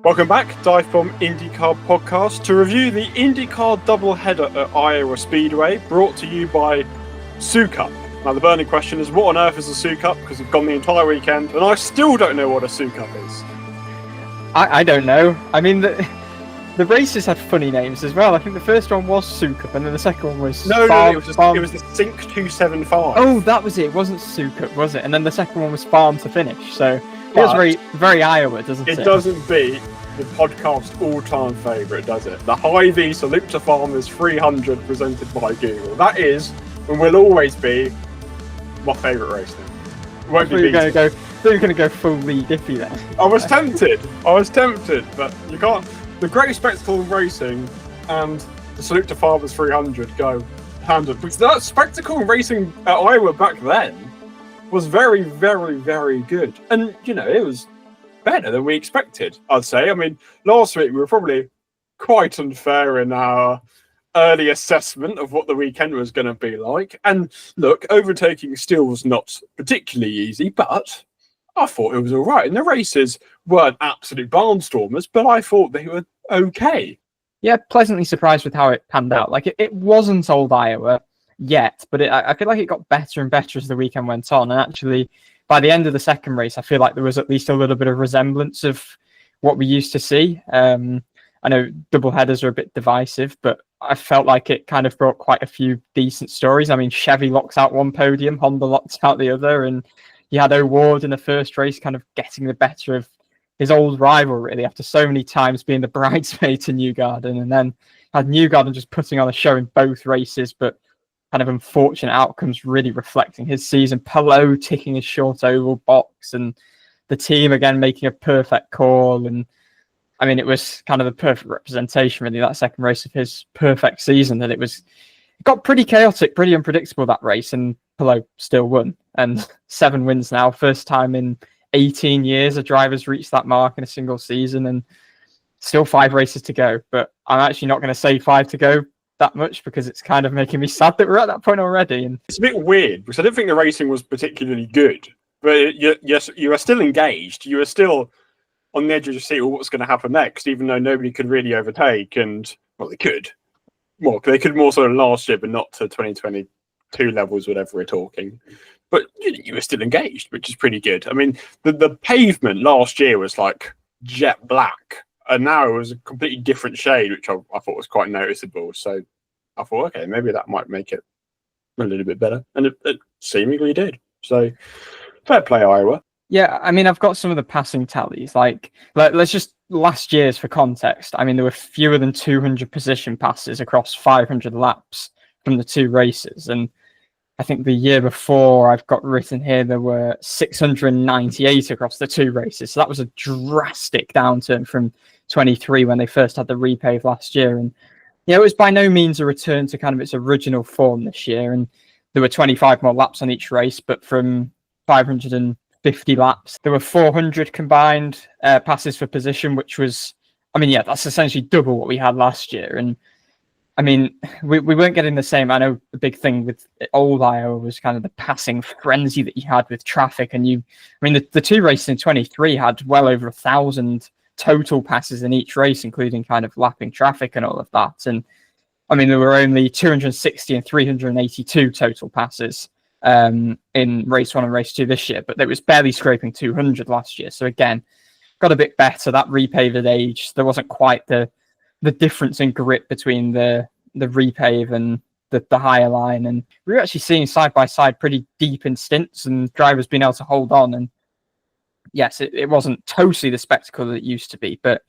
Welcome back, DIVEBOMB IndyCar Podcast, to review the IndyCar doubleheader at Iowa Speedway, brought to you by Sukup. Now, the burning question is, what on earth is a Sukup? Because we've gone the entire weekend, and I still don't know what a Sukup is. I don't know. I mean, the races had funny names as well. I think the first one was Sukup, and then the second one was... No, it was the Sync 275. Oh, that was it. It wasn't Sukup, was it? And then the second one was Farm to Finish, so it was very, very Iowa, doesn't it? It doesn't beat the podcast all-time favourite, does it? The Hy-Vee Salute to Farmers 300 presented by Google. That is, and will always be, my favourite race now. Won't be beaten. You're going to go full Lee Diffie then. I was tempted, but you can't. The Great Spectacle of Racing and the Salute to Farmers 300 go hand in hand. Because that spectacle racing at Iowa back then was very, very, very good. And, you know, it was better than we expected, I'd say. I mean, last week we were probably quite unfair in our early assessment of what the weekend was going to be like. And look, overtaking still was not particularly easy, but I thought it was all right. And the races weren't absolute barnstormers, but I thought they were okay. Yeah, pleasantly surprised with how it panned out. Like, it wasn't old Iowa yet, but I feel like it got better and better as the weekend went on. And actually, by the end of the second race, I feel like there was at least a little bit of resemblance of what we used to see. I know double headers are a bit divisive, but I felt like it kind of brought quite a few decent stories. I mean, Chevy locks out one podium, Honda locks out the other, and you had O'Ward in the first race kind of getting the better of his old rival, really, after so many times being the bridesmaid to Newgarden, and then had Newgarden just putting on a show in both races, but kind of unfortunate outcomes really reflecting his season. Palou ticking his short oval box, and the team again making a perfect call. And I mean, it was kind of the perfect representation, really, that second race of his perfect season. That it got pretty chaotic, pretty unpredictable, that race, and Palou still won. And 7 wins now, first time in 18 years a driver's reached that mark in a single season, and still 5 races to go. But I'm actually not going to say 5 to go that much, because it's kind of making me sad that we're at that point already. And it's a bit weird because I didn't think the racing was particularly good, but yes, you are still engaged. You are still on the edge of your seat. What's going to happen next? Even though nobody could really overtake, and well, they could. Well, they could more so than last year, but not to 2022 levels, whatever we're talking. But you were still engaged, which is pretty good. I mean, the pavement last year was like jet black, and now it was a completely different shade, which I thought was quite noticeable. So I thought, okay, maybe that might make it a little bit better. And it seemingly did. So fair play, Iowa. Yeah, I mean, I've got some of the passing tallies. Like, let's just last year's for context. I mean, there were fewer than 200 position passes across 500 laps from the 2 races. And I think the year before, I've got written here, there were 698 across the 2 races. So that was a drastic downturn from 23 when they first had the repave last year. And it was by no means a return to kind of its original form this year. And there were 25 more laps on each race, but from 550 laps, there were 400 combined passes for position, which was, I mean, yeah, that's essentially double what we had last year. And I mean, we weren't getting the same. I know the big thing with old Iowa was kind of the passing frenzy that you had with traffic. And the 2 races in 23 had well over 1,000 total passes in each race, including kind of lapping traffic and all of that. And I mean, there were only 260 and 382 total passes in race 1 and race 2 this year, but it was barely scraping 200 last year. So again, got a bit better. That repaved age, there wasn't quite the difference in grip between the repave and the higher line. And we were actually seeing side by side pretty deep in stints, and drivers being able to hold on. And yes, it wasn't totally the spectacle that it used to be, but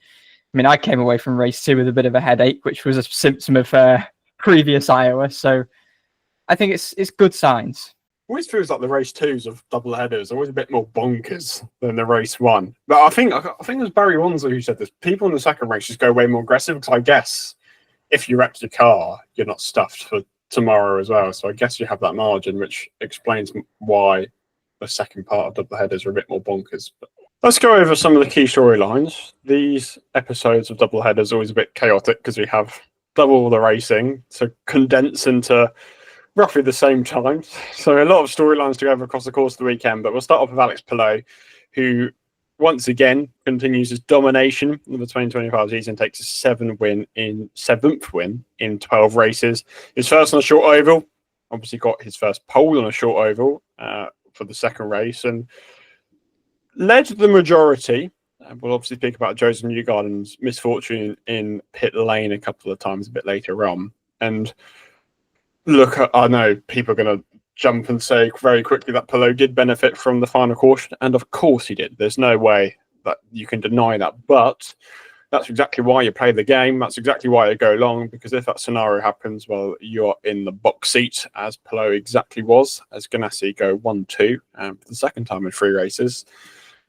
I mean, I came away from race 2 with a bit of a headache, which was a symptom of previous Iowa. So I think it's good signs. Always feels like the race 2s of double headers are always a bit more bonkers than the race 1. But I think it was Barry Wanzer who said this. People in the second race just go way more aggressive, because I guess if you wreck your car, you're not stuffed for tomorrow as well. So I guess you have that margin, which explains why the second part of double headers are a bit more bonkers. But let's go over some of the key storylines. These episodes of double headers are always a bit chaotic because we have double the racing to condense into roughly the same time. So a lot of storylines to go over across the course of the weekend, but we'll start off with Alex Palou, who once again continues his domination of the 2025 season, takes his seventh win in 12 races. His first on a short oval, obviously got his first pole on a short oval for the second race, and led the majority. We'll obviously speak about Joseph Newgarden's misfortune in pit lane a couple of times a bit later on. And look, I know people are going to jump and say very quickly that Palou did benefit from the final caution, and of course he did. There's no way that you can deny that, but that's exactly why you play the game. That's exactly why you go long, because if that scenario happens, well, you're in the box seat, as Palou exactly was, as Ganassi go 1-2 for the second time in 3 races.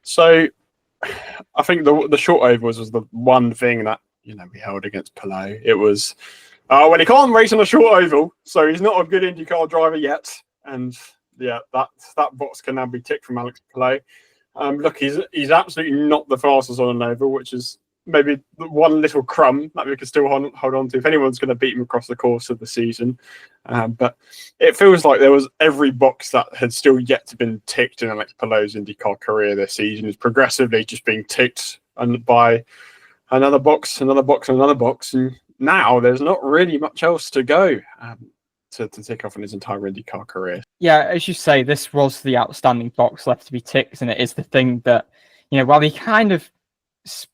So I think the short ovals was the one thing that, you know, we held against Palou. It was, well, he can't race on a short oval, so he's not a good IndyCar driver yet. And yeah, that box can now be ticked from Alex Palou. Look, he's absolutely not the fastest on an oval, which is maybe one little crumb that we can still hold on to if anyone's going to beat him across the course of the season. But it feels like there was every box that had still yet to been ticked in Alex Palou's IndyCar career this season is progressively just being ticked by another box, and now there's not really much else to go. To tick off in his entire IndyCar career. Yeah, as you say, this was the outstanding box left to be ticked, and it is the thing that, you know, while he kind of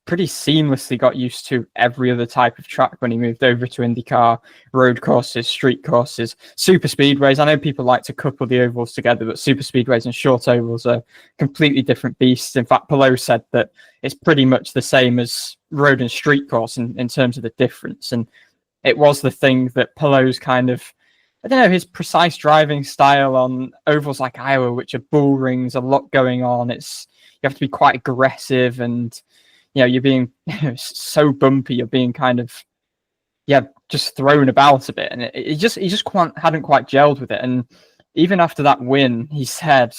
pretty seamlessly got used to every other type of track when he moved over to IndyCar, road courses, street courses, super speedways. I know people like to couple the ovals together, but super speedways and short ovals are completely different beasts. In fact, Palou said that it's pretty much the same as road and street course in terms of the difference. And it was the thing that Palou's kind of, I don't know, his precise driving style on ovals like Iowa, which are bull rings, a lot going on. You have to be quite aggressive, and you know, you're being so bumpy. You're being kind of, just thrown about a bit, and he just hadn't quite gelled with it. And even after that win, he said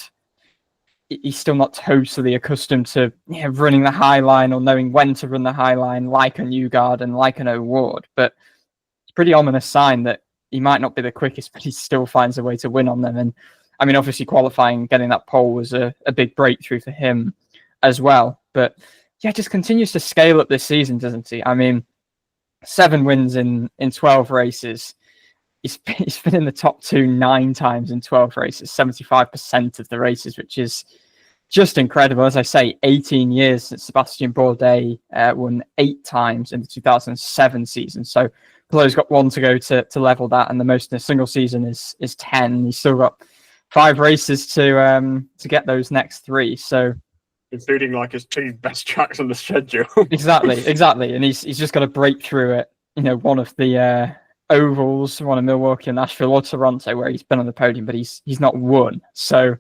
he's still not totally accustomed to running the high line or knowing when to run the high line, like a Newgarden, like an O'Ward. But it's a pretty ominous sign that he might not be the quickest, but he still finds a way to win on them. And I mean, obviously qualifying, getting that pole was a big breakthrough for him as well. But yeah, just continues to scale up this season, doesn't he? I mean, 7 wins in 12 races. He's been in the top 2 9 times in 12 races, 75% of the races, which is just incredible. As I say, 18 years since Sebastian Bourdais won 8 times in the 2007 season. So Palou's got 1 to go to level that, and the most in a single season is 10. He's still got 5 races to get those next 3. So, including like his 2 best tracks on the schedule. exactly, and he's just got to break through it. You know, one of the ovals, one of Milwaukee and Nashville or Toronto, where he's been on the podium, but he's not won. So,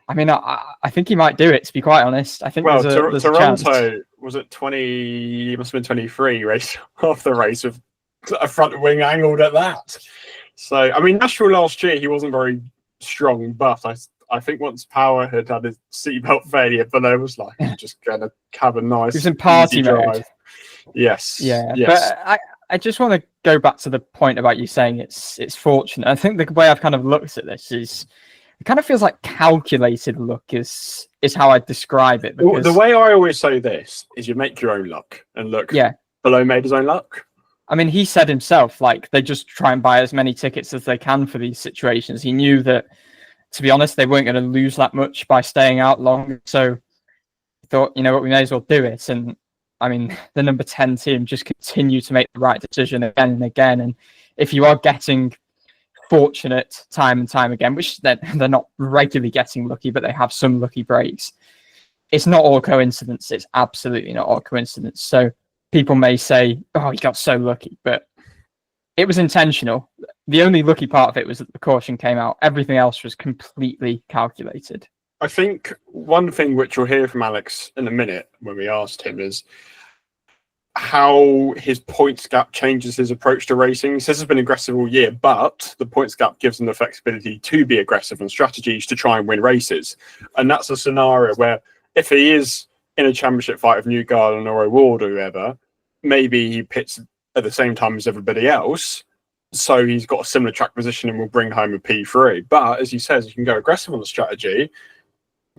I mean, I think he might do it. To be quite honest, I think there's Toronto was it 20? It must have been 23 race off the race with a front wing angled at that. So, I mean, Nashville last year, he wasn't very strong, but I think once Power had his seatbelt failure, Palou was like, I'm just going to have a nice, he's in party mode. Drive. Yes. Yeah. Yes. But I just want to go back to the point about you saying it's fortunate. I think the way I've kind of looked at this is it kind of feels like calculated luck is how I describe it. Because the way I always say this is you make your own luck. And look, Palou made his own luck. I mean, he said himself, like, they just try and buy as many tickets as they can for these situations. He knew that, to be honest, they weren't going to lose that much by staying out long. So he thought, you know what, we may as well do it. And I mean, the number 10 team just continue to make the right decision again and again. And if you are getting fortunate time and time again, which they're not regularly getting lucky, but they have some lucky breaks, it's not all coincidence. It's absolutely not all coincidence. So people may say, oh, he got so lucky, but it was intentional. The only lucky part of it was that the caution came out. Everything else was completely calculated. I think one thing which you'll hear from Alex in a minute when we asked him is how his points gap changes his approach to racing. He says it's been aggressive all year, but the points gap gives him the flexibility to be aggressive and strategies to try and win races. And that's a scenario where if he is in a championship fight with Newgarden or O'Ward or whoever, maybe he pits at the same time as everybody else, so he's got a similar track position and will bring home a P3. But as he says, you can go aggressive on the strategy,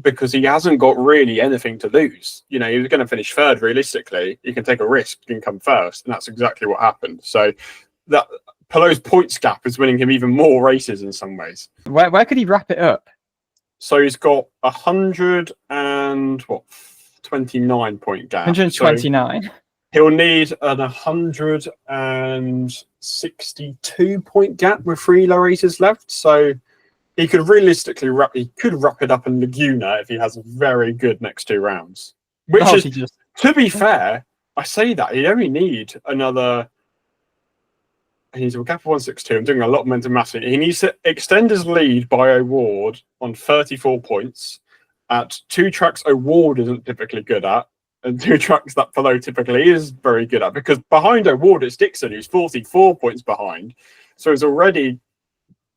because he hasn't got really anything to lose. You know, he was going to finish third realistically. You can take a risk, you can come first, and that's exactly what happened. So that Palou's points gap is winning him even more races in some ways. Where could he wrap it up? So he's got 129 point gap. 129. So he'll need an 162 point gap with 3 races left. So he could realistically wrap it up in Laguna if he has a very good next 2 rounds. Which to be fair, I say that he'd only need another. He needs a gap of 162. I'm doing a lot of mental maths. He needs to extend his lead by O'Ward on 34 points at 2 tracks O'Ward isn't typically good at, and 2 tracks that Palou typically is very good at. Because behind O'Ward, it's Dixon, who's 44 points behind. So he's already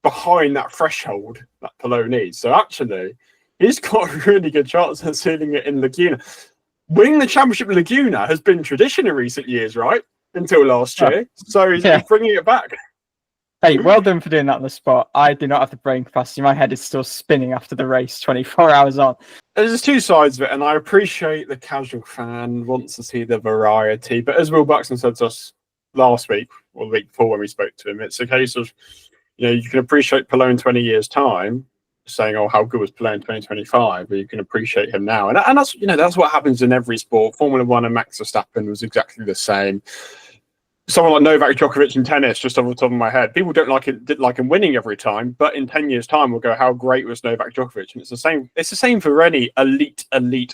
behind that threshold that Palou needs. So actually, he's got a really good chance of sealing it in Laguna. Winning the championship in Laguna has been tradition in recent years, right? Until last year. So he's bringing it back. Hey, well done for doing that on the spot. I do not have the brain capacity. My head is still spinning after the race 24 hours on. There's 2 sides of it, and I appreciate the casual fan wants to see the variety. But as Will Buxton said to us last week, or the week before when we spoke to him, it's a case of, you know, you can appreciate Palou in 20 years' time, saying, oh, how good was Palou in 2025? But you can appreciate him now. And that's, you know, that's what happens in every sport. Formula One and Max Verstappen was exactly the same. Someone like Novak Djokovic in tennis, just off the top of my head, people didn't like him winning every time, but in 10 years' time, we'll go, how great was Novak Djokovic? And it's the same. It's the same for any elite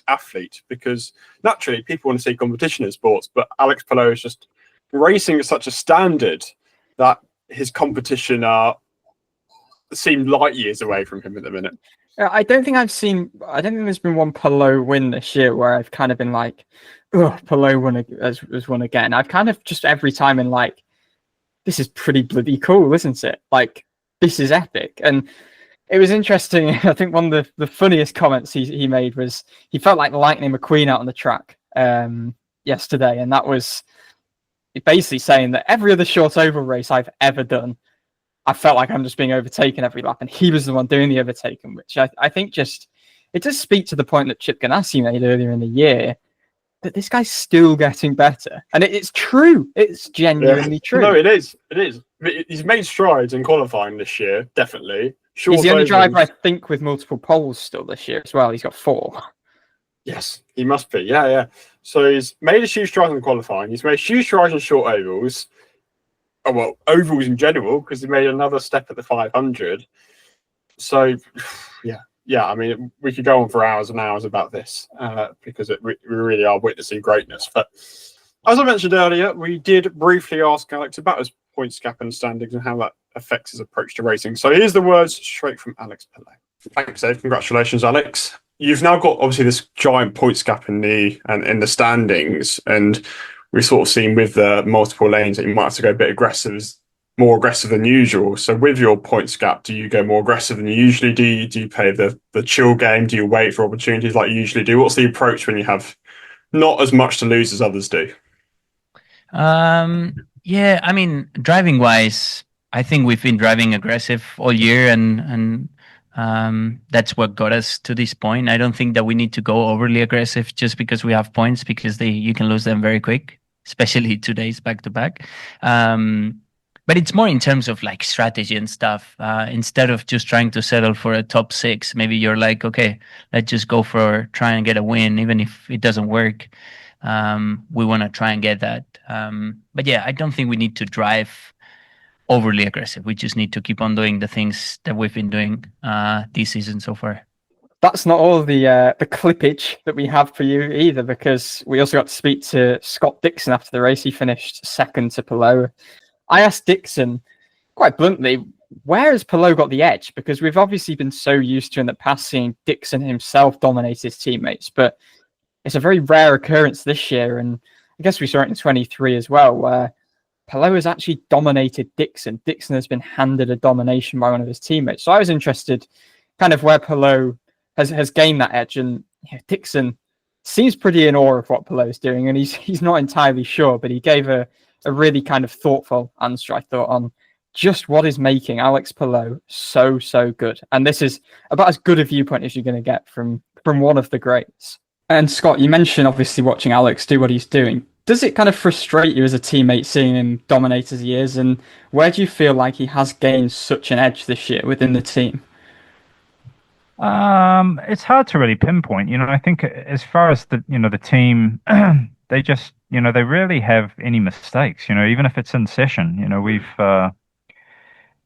athlete, because naturally people want to see competition in sports, but Alex Palou is just racing at such a standard that his competition seem light years away from him at the minute. I don't think there's been one Palou win this year where I've kind of been like, oh, Palou has won again. I've kind of just every time been like, this is pretty bloody cool, isn't it? Like, this is epic. And it was interesting. I think one of the funniest comments he made was he felt like Lightning McQueen out on the track yesterday. And that was basically saying that every other short oval race I've ever done, I felt like I'm just being overtaken every lap, and he was the one doing the overtaking, which I think just it does speak to the point that Chip Ganassi made earlier in the year that this guy's still getting better, and it's true. It's genuinely true. No, it is. It is. He's made strides in qualifying this year, definitely. He's the only driver I think with multiple poles still this year as well. He's got 4. Yes, he must be. Yeah. So he's made a huge stride in qualifying. He's made huge strides in short ovals. Oh, well, ovals in general, because he made another step at the 500. So, yeah. I mean, we could go on for hours and hours about this because we really are witnessing greatness. But as I mentioned earlier, we did briefly ask Alex about his points gap and standings and how that affects his approach to racing. So here's the words straight from Alex Palou. Thanks, Dave. Congratulations, Alex. You've now got obviously this giant points gap in the standings, and we've sort of seen with the multiple lanes that you might have to go a bit more aggressive than usual. So with your points gap, do you go more aggressive than you usually do? Do you play the chill game? Do you wait for opportunities like you usually do? What's the approach when you have not as much to lose as others do? Yeah, I mean, driving wise, I think we've been driving aggressive all year, and that's what got us to this point. I don't think that we need to go overly aggressive just because we have points, because you can lose them very quick, especially 2 days back to back. But it's more in terms of like strategy and stuff. Instead of just trying to settle for a top 6, maybe you're like, okay, let's just go for try and get a win, even if it doesn't work. We want to try and get that. But yeah, I don't think we need to drive overly aggressive. We just need to keep on doing the things that we've been doing this season so far. That's not all the clippage that we have for you either, because we also got to speak to Scott Dixon after the race. He finished second to Palou. I asked Dixon quite bluntly, where has Palou got the edge? Because we've obviously been so used to in the past seeing Dixon himself dominate his teammates, but it's a very rare occurrence this year, and I guess we saw it in 23 as well, where Palou has actually dominated Dixon. Dixon has been handed a domination by one of his teammates. So I was interested kind of where Palou has gained that edge, and Dixon seems pretty in awe of what Palou's doing, and he's not entirely sure, but he gave a really kind of thoughtful answer, I thought, on just what is making Alex Palou so good. And this is about as good a viewpoint as you're going to get from from one of the greats. And Scott, you mentioned obviously watching Alex do what he's doing. Does it kind of frustrate you as a teammate seeing him dominate as he is? And where do you feel like he has gained such an edge this year within the team? It's hard to really pinpoint. I think as far as the team, they just, they rarely have any mistakes. Even if it's in session. We've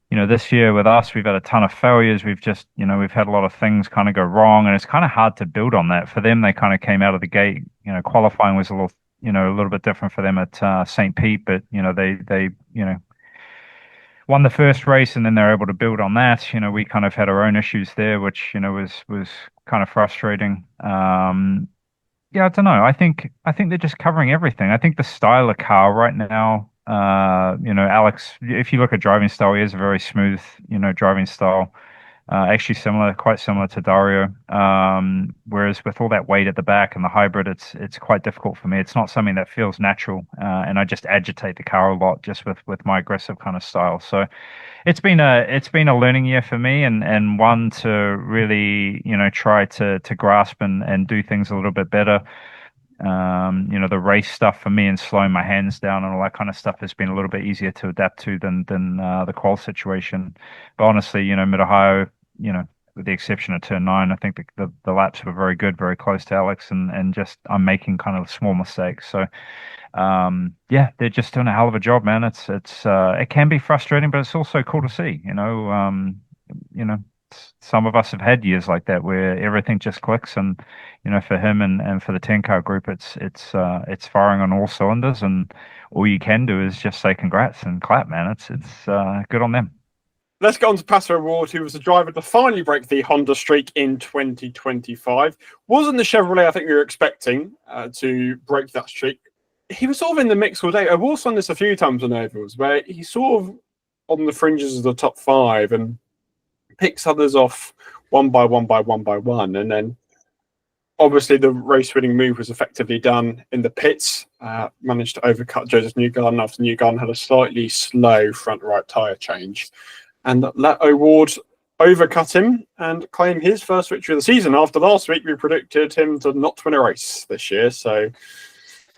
this year with us, we've had a ton of failures. We've just, we've had a lot of things kind of go wrong, and it's kind of hard to build on that. For them, they kind of came out of the gate. Qualifying was a little bit different for them at St. Pete, but they won the first race, and then they're able to build on that. We kind of had our own issues there, which was kind of frustrating. Yeah, I don't know. I think they're just covering everything. I think the style of car right now, Alex, if you look at driving style, he has a very smooth, driving style. Actually quite similar to Dario. Whereas with all that weight at the back and the hybrid, it's quite difficult for me. It's not something that feels natural, and I just agitate the car a lot just with my aggressive kind of style. So it's been a learning year for me, and one to really try to grasp and do things a little bit better. The race stuff for me and slowing my hands down and all that kind of stuff has been a little bit easier to adapt to than the qual situation. But honestly, Mid-Ohio, with the exception of turn 9, I think the laps were very good, very close to Alex, and just I'm making kind of small mistakes. So they're just doing a hell of a job, man. It can be frustrating, but it's also cool to see. Some of us have had years like that where everything just clicks, and for him and for the 10 car group, it's firing on all cylinders, and all you can do is just say congrats and clap, man. It's good on them. Let's get on to Pato O'Ward, who was the driver to finally break the Honda streak in 2025. Wasn't the Chevrolet I think we were expecting to break that streak. He was sort of in the mix all day. I've also done this a few times on ovals, where he's sort of on the fringes of the top 5 and picks others off one by one, and then obviously the race-winning move was effectively done in the pits. Managed to overcut Joseph Newgarden after Newgarden had a slightly slow front right tyre change, and let O'Ward overcut him and claim his first victory of the season. After last week, we predicted him to not win a race this year, so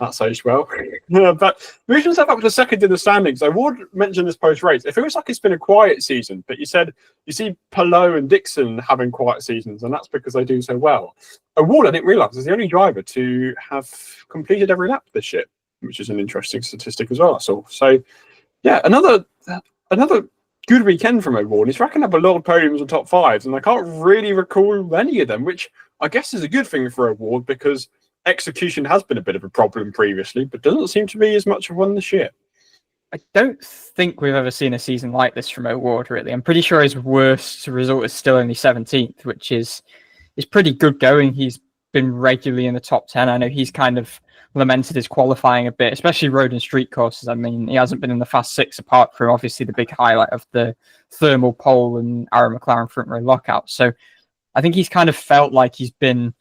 that aged well. But moving himself up to second in the standings, O'Ward mentioned this post-race. It feels like it's been a quiet season, but you said you see Palou and Dixon having quiet seasons, and that's because they do so well. O'Ward, I didn't realise, is the only driver to have completed every lap this year, which is an interesting statistic as well, I saw. So, yeah, another good weekend from O'Ward. He's racking up a lot of podiums and top 5s, and I can't really recall any of them, which I guess is a good thing for O'Ward, because execution has been a bit of a problem previously, but doesn't seem to be as much of one this year. I don't think we've ever seen a season like this from O'Ward, really. I'm pretty sure his worst result is still only 17th, which is pretty good going. He's been regularly in the top 10. I know he's kind of lamented his qualifying a bit, especially road and street courses. I mean, he hasn't been in the Fast 6 apart from obviously the big highlight of the thermal pole and Aaron McLaren front row lockout. So I think he's kind of felt like he's been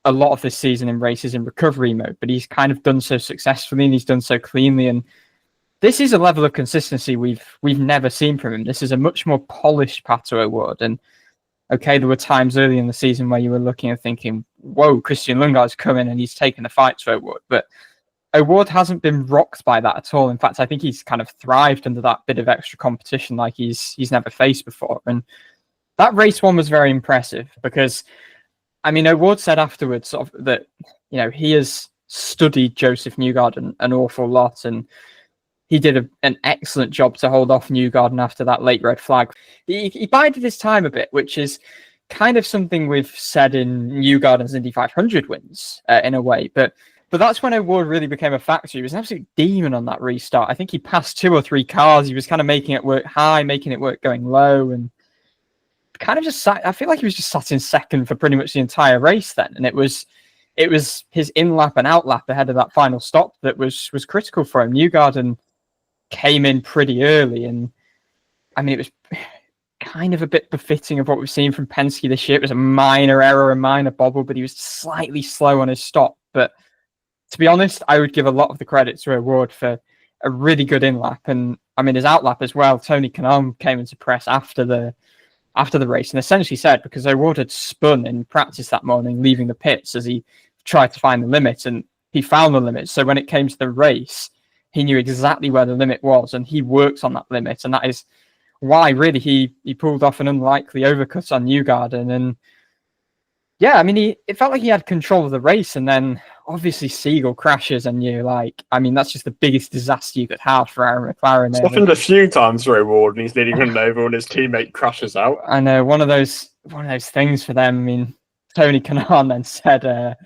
a lot of this season in races in recovery mode, but he's kind of done so successfully and he's done so cleanly. And this is a level of consistency we've never seen from him. This is a much more polished Pato O'Ward. And okay, there were times early in the season where you were looking and thinking, whoa, Christian Lundgaard's come in and he's taken the fight to O'Ward. But O'Ward hasn't been rocked by that at all. In fact, I think he's kind of thrived under that bit of extra competition like he's never faced before. And that race one was very impressive because, I mean, O'Ward said afterwards sort of that, he has studied Joseph Newgarden an awful lot, and he did an excellent job to hold off Newgarden after that late red flag. He bided his time a bit, which is kind of something we've said in Newgarden's Indy 500 wins in a way. But that's when O'Ward really became a factor. He was an absolute demon on that restart. I think he passed 2 or 3 cars. He was kind of making it work high, making it work going low, and kind of just sat. I feel like he was just sat in second for pretty much the entire race then. And it was his in-lap and out-lap ahead of that final stop that was critical for him. Newgarden came in pretty early, and I mean, it was kind of a bit befitting of what we've seen from Penske this year. It was a minor error, a minor bobble, but he was slightly slow on his stop. But to be honest, I would give a lot of the credit to O'Ward for a really good in-lap. And I mean, his out-lap as well. Tony Kanaan came into press after the after the race and essentially said, because O'Ward had spun in practice that morning, leaving the pits as he tried to find the limit, and he found the limit. So when it came to the race, he knew exactly where the limit was, and he worked on that limit, and that is why really he pulled off an unlikely overcut on Newgarden. And yeah, I mean, it felt like he had control of the race, and then obviously Siegel crashes, and you're like, I mean, that's just the biggest disaster you could have for Aaron McLaren. It's happened a few times for O'Ward, and he's leading him over, and his teammate crashes out. I know, one of those things for them. I mean, Tony Kanaan then said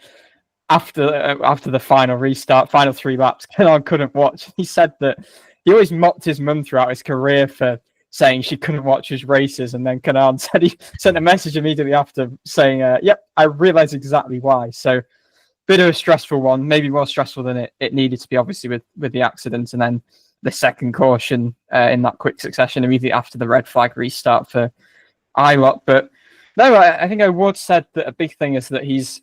after the final restart, final 3 laps, Kanaan couldn't watch. He said that he always mocked his mum throughout his career for saying she couldn't watch his races, and then Kanaan said he sent a message immediately after saying, yep, I realise exactly why. So bit of a stressful one, maybe more stressful than it needed to be, obviously, with the accident, and then the second caution in that quick succession immediately after the red flag restart for Iowa. But no, I think O'Ward said that a big thing is that he's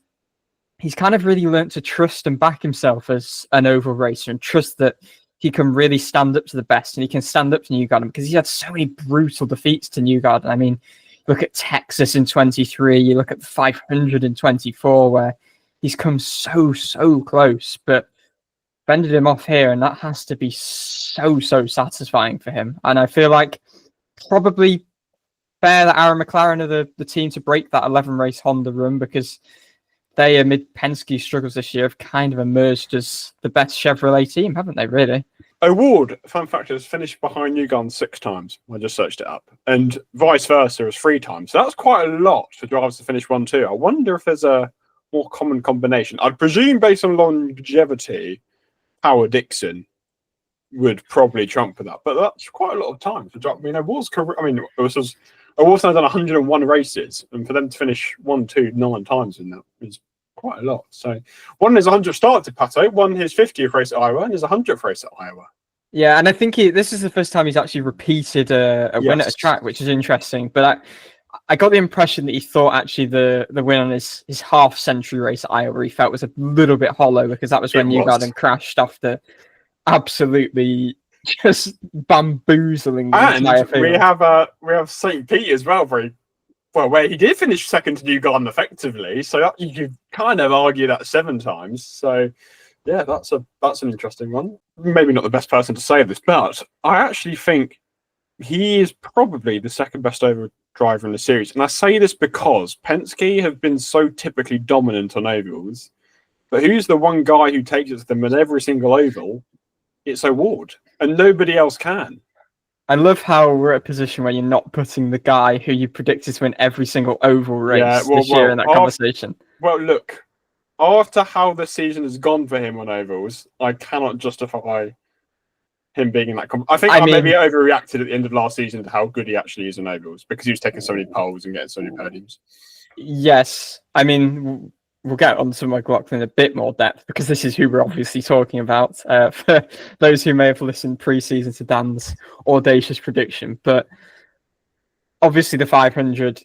kind of really learnt to trust and back himself as an oval racer, and trust that he can really stand up to the best, and he can stand up to Newgarden, because he had so many brutal defeats to Newgarden. I mean, look at Texas in 23, you look at the 500 in 24, where he's come so close, but fended him off here, and that has to be so satisfying for him. And I feel like probably fair that Aaron McLaren are the team to break that 11-race Honda run, because they, amid Penske's struggles this year, have kind of emerged as the best Chevrolet team, haven't they, really? O'Ward, fun fact, has finished behind Newgarden 6 times. I just searched it up. And vice versa is 3 times. So that's quite a lot for drivers to finish 1-2. I wonder if there's a more common combination. I'd presume, based on longevity, Howard Dixon would probably trump for that. But that's quite a lot of time for drivers. I mean, O'Ward's career, O'Ward's now done 101 races, and for them to finish 1, 2, 9 times in that is quite a lot. So one is 100th start to Pato, one his 50th race at Iowa, and his 100th race at Iowa. Yeah, and I think this is the first time he's actually repeated a win at a track, which is interesting. But I got the impression that he thought actually the win on his half-century race at Iowa he felt was a little bit hollow, because that was when Newgarden crashed after absolutely just bamboozling the entire field. We have St. Pete as well, where he did finish second to Newgarden effectively. So you could kind of argue that 7 times. So yeah, that's an interesting one. Maybe not the best person to say this, but I actually think he is probably the second best over driver in the series. And I say this because Penske have been so typically dominant on ovals, but who's the one guy who takes it to them in every single oval? It's O'Ward, and nobody else can. I love how we're at a position where you're not putting the guy who you predicted to win every single oval race this year in that conversation. Well, look, after how the season has gone for him on ovals, I cannot justify him being in that. I think I maybe overreacted at the end of last season to how good he actually is on ovals, because he was taking so many poles and getting so many podiums. Yes, I mean, we'll get on to McLaughlin in a bit more depth, because this is who we're obviously talking about, for those who may have listened pre-season to Dan's audacious prediction. But obviously the 500,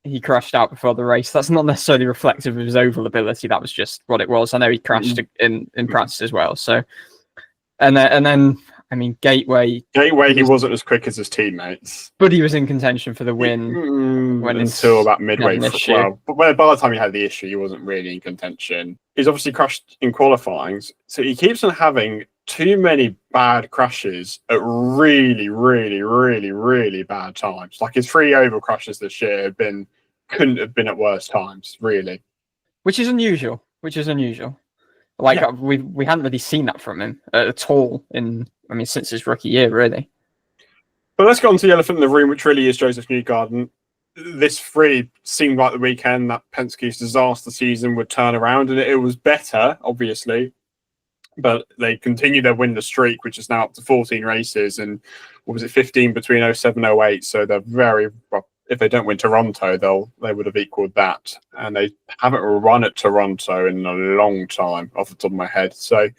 he crashed out before the race. That's not necessarily reflective of his oval ability. That was just what it was. I know he crashed in practice as well. So, and then I mean, Gateway, he wasn't as quick as his teammates, but he was in contention for the win until about midway. But by the time he had the issue, he wasn't really in contention. He's obviously crashed in qualifying, so he keeps on having too many bad crashes at really bad times. Like his 3 oval crashes this year couldn't have been at worse times, really. Which is unusual. Like we hadn't really seen that from him at all since his rookie year, really. But let's get on to the elephant in the room, which really is Joseph Newgarden. This really seemed like the weekend that Penske's disaster season would turn around, and it was better, obviously. But they continue their winless streak, which is now up to 14 races, and 15 between 07 and 08. So they're very well. If they don't win Toronto, they would have equaled that, and they haven't run at Toronto in a long time, off the top of my head. So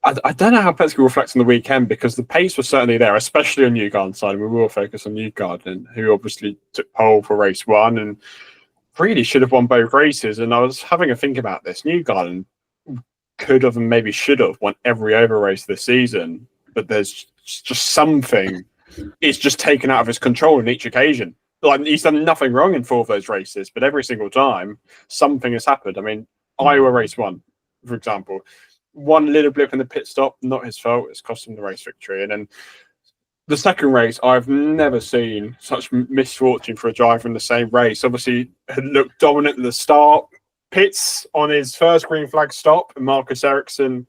I don't know how Penske reflects on the weekend, because the pace was certainly there, especially on Newgarden's side. And we will focus on Newgarden, who obviously took pole for race 1 and really should have won both races. And I was having a think about this. Newgarden could have and maybe should have won every over race this season, but there's just something is just taken out of his control on each occasion. Like, he's done nothing wrong in 4 of those races, but every single time something has happened. I mean, Iowa race 1, for example, one little blip in the pit stop, not his fault. It's cost him the race victory. And then the second race, I've never seen such misfortune for a driver in the same race. Obviously, had looked dominant at the start, pits on his first green flag stop, and Marcus Ericsson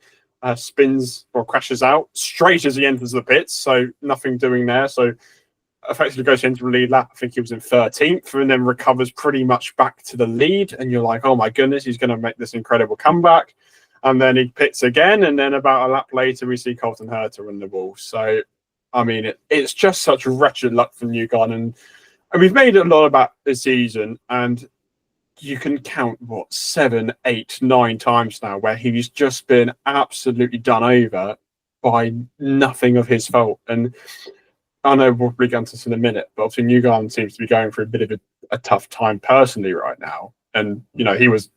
spins or crashes out straight as he enters the pits. So nothing doing there. So effectively goes into the lead lap. I think he was in 13th, and then recovers pretty much back to the lead. And you're like, oh my goodness, he's going to make this incredible comeback. And then he pits again. And then about a lap later, we see Colton Herta in the wall. So, I mean, it's just such wretched luck for Newgarden. And we've made a lot about this season, and you can count, 7, 8, 9 times now where he's just been absolutely done over by nothing of his fault. And I know we'll probably get into this in a minute, but obviously Newgarden seems to be going through a bit of a tough time personally right now. And, he was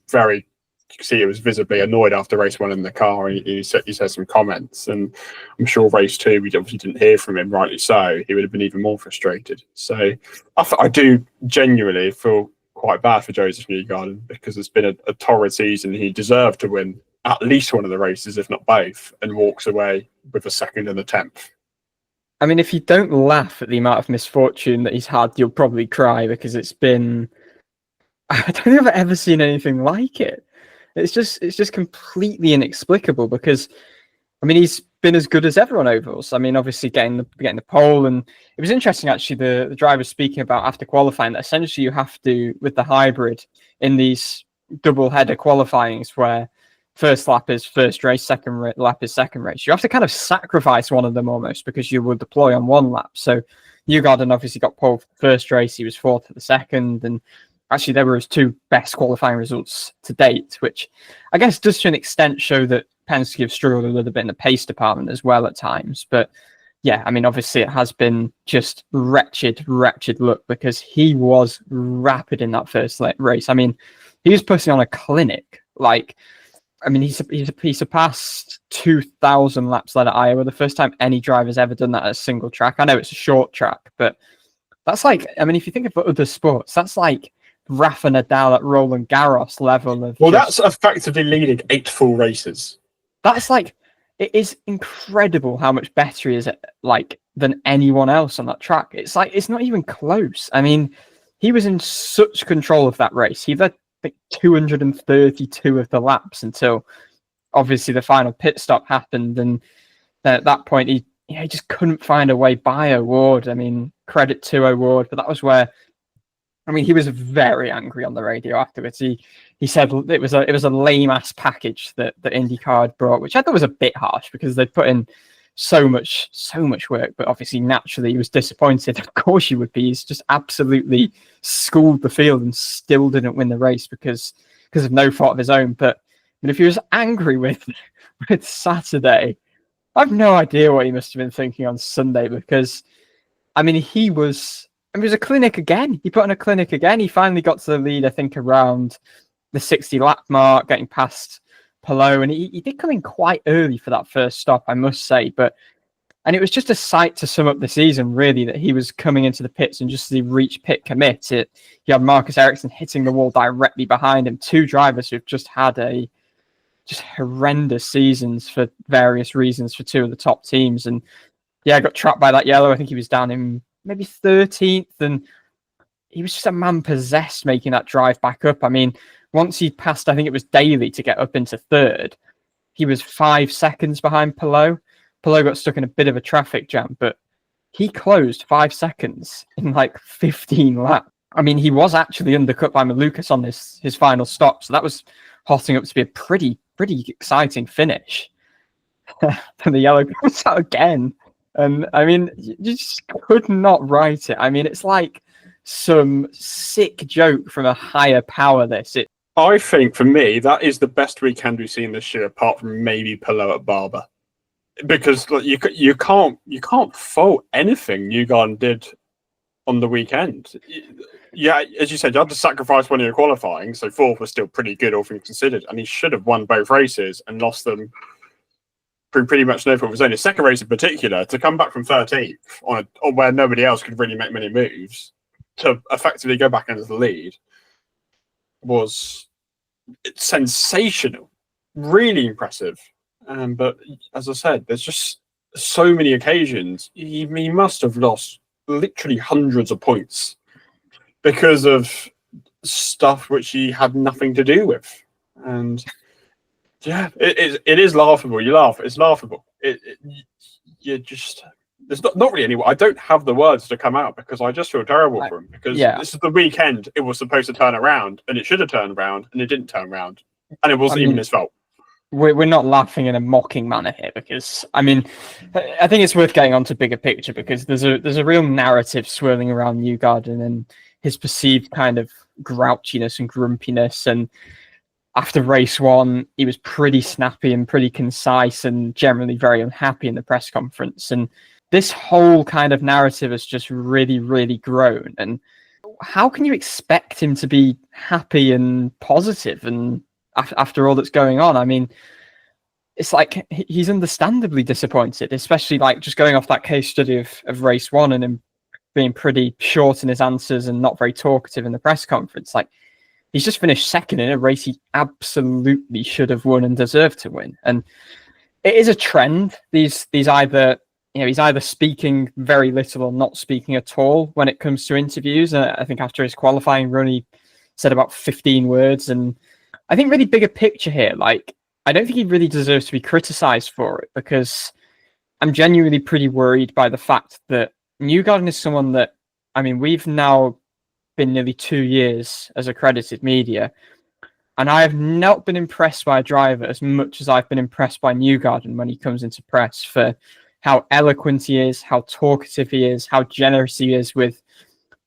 you can see he was visibly annoyed after race 1 in the car. He said some comments, and I'm sure race 2, we obviously didn't hear from him, rightly so. He would have been even more frustrated. So I do genuinely feel quite bad for Joseph Newgarden, because it's been a torrid season. He deserved to win at least one of the races, if not both, and walks away with a 2nd and a 10th. I mean, if you don't laugh at the amount of misfortune that he's had, you'll probably cry, because it's been... I don't think I've ever seen anything like it. It's just completely inexplicable, because, I mean, he's been as good as everyone over us. I mean, obviously getting the pole, and it was interesting actually, the driver speaking about after qualifying that essentially you have to, with the hybrid in these double header qualifyings where first lap is first race, second lap is second race, you have to kind of sacrifice one of them almost, because you will deploy on one lap. So Newgarden obviously got pole for the first race, he was 4th at the second, and actually they were his 2 best qualifying results to date, which I guess does to an extent show that Penske have struggled a little bit in the pace department as well at times. But yeah, I mean, obviously it has been just wretched luck, because he was rapid in that first race. I mean, he was putting on a clinic. Like, I mean, he surpassed 2,000 laps led at Iowa, the first time any driver's ever done that at a single track. I know it's a short track, but that's like, I mean, if you think of other sports, that's like Rafa Nadal at Roland Garros level of... Well, that's effectively leading 8 full races. That's like, it is incredible how much better he is at, like, than anyone else on that track. It's like, it's not even close. I mean, he was in such control of that race. He led like 232 of the laps until obviously the final pit stop happened. And then at that point, he just couldn't find a way by O'Ward. I mean, credit to O'Ward, but that was where, I mean, he was very angry on the radio afterwards. He said it was a lame ass package that IndyCar had brought, which I thought was a bit harsh, because they'd put in so much work. But obviously, naturally, he was disappointed. Of course, you would be. He's just absolutely schooled the field and still didn't win the race because of no fault of his own. But I mean, if he was angry with Saturday, I've no idea what he must have been thinking on Sunday, because I mean, it was a clinic again. He put on a clinic again. He finally got to the lead, I think, around the 60 lap mark, getting past Palou, and he did come in quite early for that first stop, I must say. And it was just a sight to sum up the season, really, that he was coming into the pits, and just as he reached pit commit, you had Marcus Ericsson hitting the wall directly behind him. 2 drivers who've just had just horrendous seasons for various reasons for 2 of the top teams. And yeah, I got trapped by that yellow. I think he was down in maybe 13th, and he was just a man possessed making that drive back up. I mean, once he passed, I think it was Daly to get up into 3rd, he was 5 seconds behind Palou. Palou got stuck in a bit of a traffic jam, but he closed 5 seconds in like 15 laps. I mean, he was actually undercut by Malukas on his final stop, so that was hotting up to be a pretty exciting finish. Then the yellow comes out again. And I mean, you just could not write it. I mean, it's like some sick joke from a higher power. I think, for me, that is the best weekend we've seen this year, apart from maybe Palou at Barber, because like, you can't fault anything Newgarden did on the weekend. Yeah, as you said, you had to sacrifice one of your qualifying, so 4th was still pretty good, all things considered, and he should have won both races and lost them pretty much no fault of his own. His second race in particular, to come back from 13th on where nobody else could really make many moves, to effectively go back into the lead was sensational, really impressive. But as I said, there's just so many occasions he must have lost literally hundreds of points because of stuff which he had nothing to do with. And yeah, it is laughable. You laugh. It's laughable. You just, there's not really any. I don't have the words to come out because I just feel terrible for him, because this is the weekend it was supposed to turn around, and it should have turned around, and it didn't turn around, and it wasn't even his fault. We're not laughing in a mocking manner here, because I think it's worth getting onto bigger picture, because there's a real narrative swirling around Newgarden and his perceived kind of grouchiness and grumpiness. And after race one, he was pretty snappy and pretty concise and generally very unhappy in the press conference. And this whole kind of narrative has just really, really grown. And how can you expect him to be happy and positive and after all that's going on? I mean, it's like he's understandably disappointed, especially like just going off that case study of race one and him being pretty short in his answers and not very talkative in the press conference. Like, he's just finished second in a race he absolutely should have won and deserved to win. And it is a trend. These either, he's either speaking very little or not speaking at all when it comes to interviews. I think after his qualifying run, he said about 15 words. And I think really bigger picture here, like, I don't think he really deserves to be criticized for it, because I'm genuinely pretty worried by the fact that Newgarden is someone that, I mean, we've now been nearly 2 years as accredited media, and I have not been impressed by a driver as much as I've been impressed by Newgarden when he comes into press, for how eloquent he is, how talkative he is, how generous he is with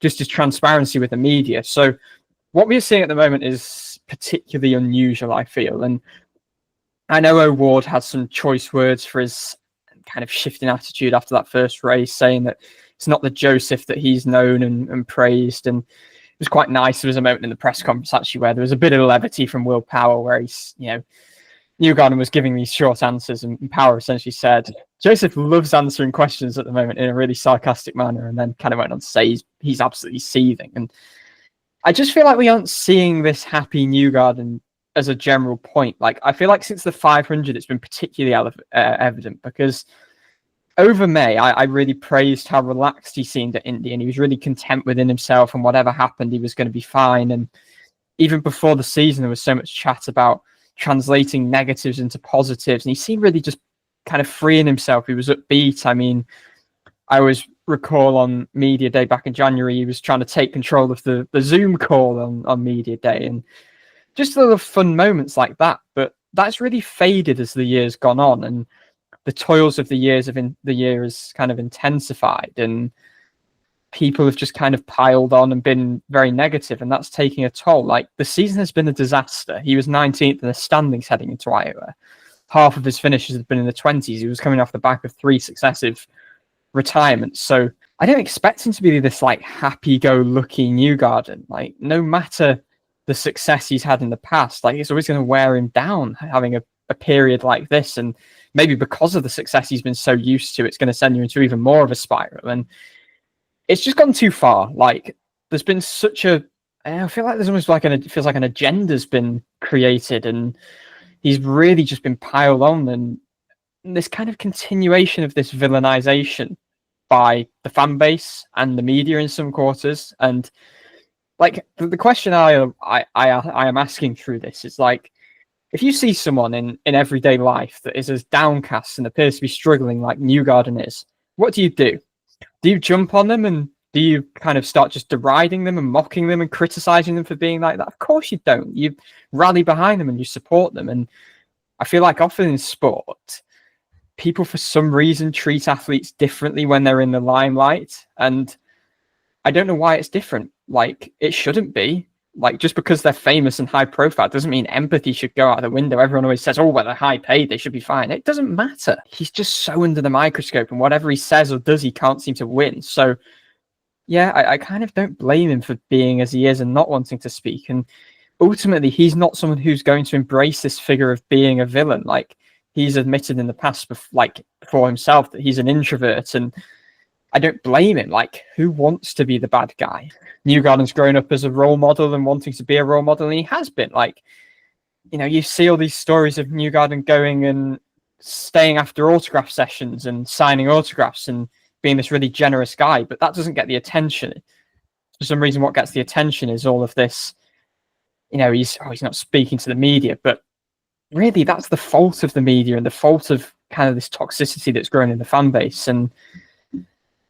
just his transparency with the media. So what we're seeing at the moment is particularly unusual, I feel. And I know O'Ward had some choice words for his kind of shifting attitude after that first race, saying that it's not the Joseph that he's known and praised. And it was quite nice. There was a moment in the press conference, actually, where there was a bit of levity from Will Power, where he's, Newgarden was giving these short answers, and Power essentially said, Joseph loves answering questions at the moment in a really sarcastic manner, and then kind of went on to say he's absolutely seething. And I just feel like we aren't seeing this happy Newgarden as a general point. Like, I feel like since the 500, it's been particularly evident, because over May, I really praised how relaxed he seemed at Indy, and he was really content within himself, and whatever happened, he was going to be fine. And even before the season, there was so much chat about translating negatives into positives, and he seemed really just kind of freeing himself. He was upbeat. I mean, I always recall on Media Day back in January, he was trying to take control of the Zoom call on Media Day, and just little fun moments like that. But that's really faded as the year's gone on, and the toils of the year has kind of intensified, and people have just kind of piled on and been very negative, and that's taking a toll. Like, the season has been a disaster. He was 19th in the standings heading into Iowa. Half of his finishes had been in the 20s. He was coming off the back of 3 successive retirements. So I don't expect him to be this like happy-go-lucky Newgarden. Like, no matter the success he's had in the past, like, it's always going to wear him down having a period like this. And maybe because of the success he's been so used to, it's going to send you into even more of a spiral. And it's just gone too far. Like, there's been I feel like there's almost like it feels like an agenda's been created, and he's really just been piled on, and this kind of continuation of this villainization by the fan base and the media in some quarters. And like, the question I am asking through this is, like, if you see someone in everyday life that is as downcast and appears to be struggling like Newgarden is, what do? Do you jump on them, and do you kind of start just deriding them and mocking them and criticizing them for being like that? Of course you don't. You rally behind them and you support them. And I feel like often in sport, people for some reason treat athletes differently when they're in the limelight. And I don't know why it's different. Like, it shouldn't be. Like, just because they're famous and high profile doesn't mean empathy should go out the window. Everyone always says, oh, well, they're high paid, they should be fine. It doesn't matter. He's just so under the microscope, and whatever he says or does, he can't seem to win. So, yeah, I kind of don't blame him for being as he is and not wanting to speak. And ultimately, he's not someone who's going to embrace this figure of being a villain. Like, he's admitted in the past, before himself, that he's an introvert, and I don't blame him. Like, who wants to be the bad guy? Newgarden's grown up as a role model and wanting to be a role model, and he has been. Like, you see all these stories of Newgarden going and staying after autograph sessions and signing autographs and being this really generous guy, but that doesn't get the attention. For some reason, what gets the attention is all of this, he's not speaking to the media, but really that's the fault of the media and the fault of kind of this toxicity that's grown in the fan base. And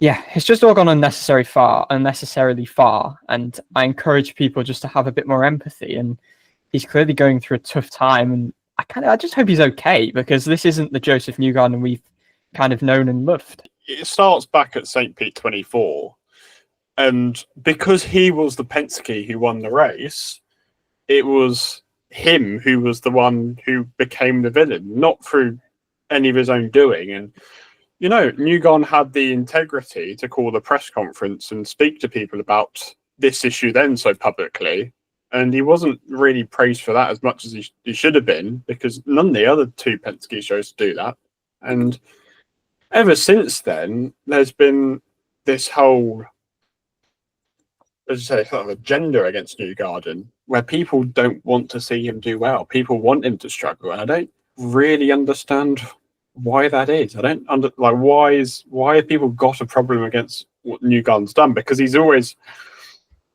yeah, it's just all gone unnecessarily far. And I encourage people just to have a bit more empathy. And he's clearly going through a tough time. And I just hope he's okay, because this isn't the Joseph Newgarden we've kind of known and loved. It starts back at St. Pete 24. And because he was the Penske who won the race, it was him who was the one who became the villain, not through any of his own doing. And Newgarden had the integrity to call the press conference and speak to people about this issue then so publicly. And he wasn't really praised for that as much as he should have been, because none of the other two Penske chose to do that. And ever since then, there's been this whole, as you say, sort of agenda against Newgarden, where people don't want to see him do well. People want him to struggle. And I don't really understand why that is. I don't why have people got a problem against what Newgarden's done? Because he's always,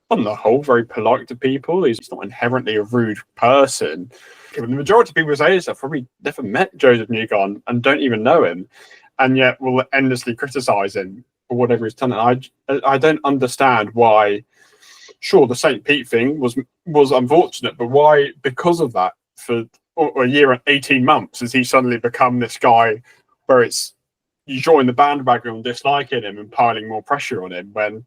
on the whole, very polite to people. He's not inherently a rude person. The majority of people who say this have probably never met Joseph Newgarden and don't even know him, and yet will endlessly criticize him for whatever he's done. And I don't understand why. Sure, the St. Pete thing was unfortunate, but why, because of that, for a year and 18 months, has he suddenly become this guy where it's you join the bandwagon on disliking him and piling more pressure on him, when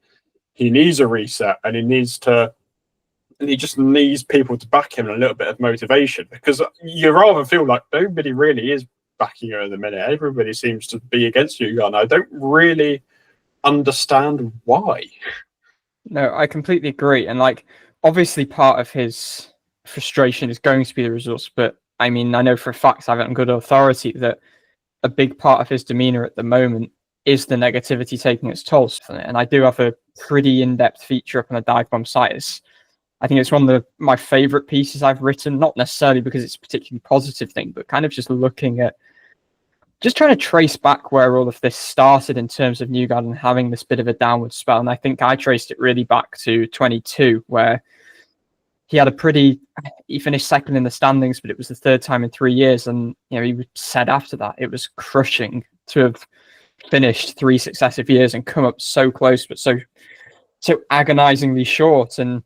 he needs a reset and he just needs people to back him and a little bit of motivation, because you rather feel like nobody really is backing him at the minute. Everybody seems to be against you, and I don't really understand why. No, I completely agree. And obviously part of his frustration is going to be the results, but I mean, I know for a fact, I have it on good authority, that a big part of his demeanor at the moment is the negativity taking its toll. And I do have a pretty in-depth feature up on the DiveBomb site. I think it's one of my favorite pieces I've written, not necessarily because it's a particularly positive thing, but kind of just looking at, just trying to trace back where all of this started in terms of Newgarden having this bit of a downward spell. And I think I traced it really back to 22, where he finished second in the standings, but it was the third time in 3 years. And, he said after that, it was crushing to have finished 3 successive years and come up so close, but so agonizingly short. And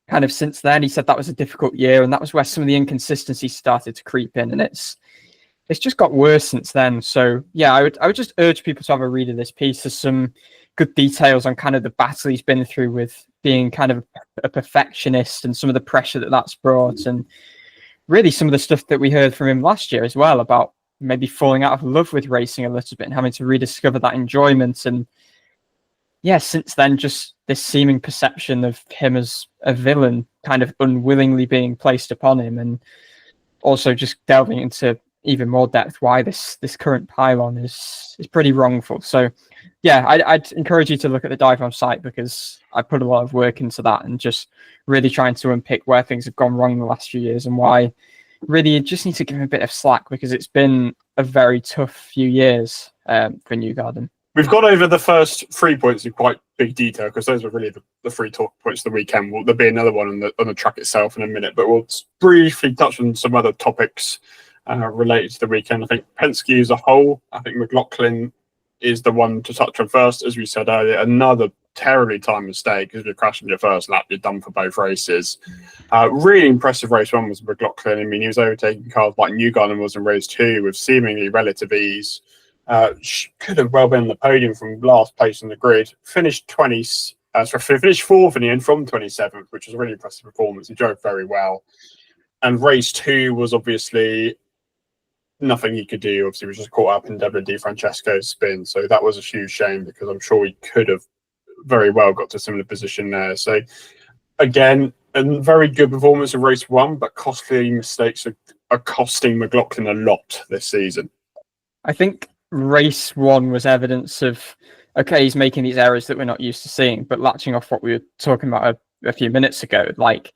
kind of since then, he said that was a difficult year. And that was where some of the inconsistency started to creep in. And it's just got worse since then. So yeah, I would just urge people to have a read of this piece. There's some good details on kind of the battle he's been through with being kind of a perfectionist and some of the pressure that's brought, and really some of the stuff that we heard from him last year as well about maybe falling out of love with racing a little bit and having to rediscover that enjoyment. And yeah, since then, just this seeming perception of him as a villain kind of unwillingly being placed upon him, and also just delving into even more depth why this current pylon is pretty wrongful. So yeah, I'd encourage you to look at the DiveBomb site, because I put a lot of work into that and just really trying to unpick where things have gone wrong in the last few years and why really you just need to give him a bit of slack, because it's been a very tough few years for Newgarden. We've gone over the first 3 points in quite big detail, because those were really the 3 talk points of the weekend. There'll be another one on the track itself in a minute, but we'll briefly touch on some other topics related to the weekend. I think Penske as a whole, I think McLaughlin is the one to touch on first. As we said earlier, another terribly timed mistake, because if you're crashing your first lap, you're done for both races. Really impressive race one was McLaughlin. I mean, he was overtaking cars like Newgarden was in race 2 with seemingly relative ease. Could have well been on the podium from last place on the grid. Finished 4th in the end from 27th, which was a really impressive performance. He drove very well. And race 2 was obviously nothing he could do. Obviously, he was just caught up in Devlin DiFrancesco's spin. So that was a huge shame, because I'm sure he could have very well got to a similar position there. So again, a very good performance in race 1, but costly mistakes are costing McLaughlin a lot this season. I think race one was evidence of, okay, he's making these errors that we're not used to seeing, but latching off what we were talking about a few minutes ago, like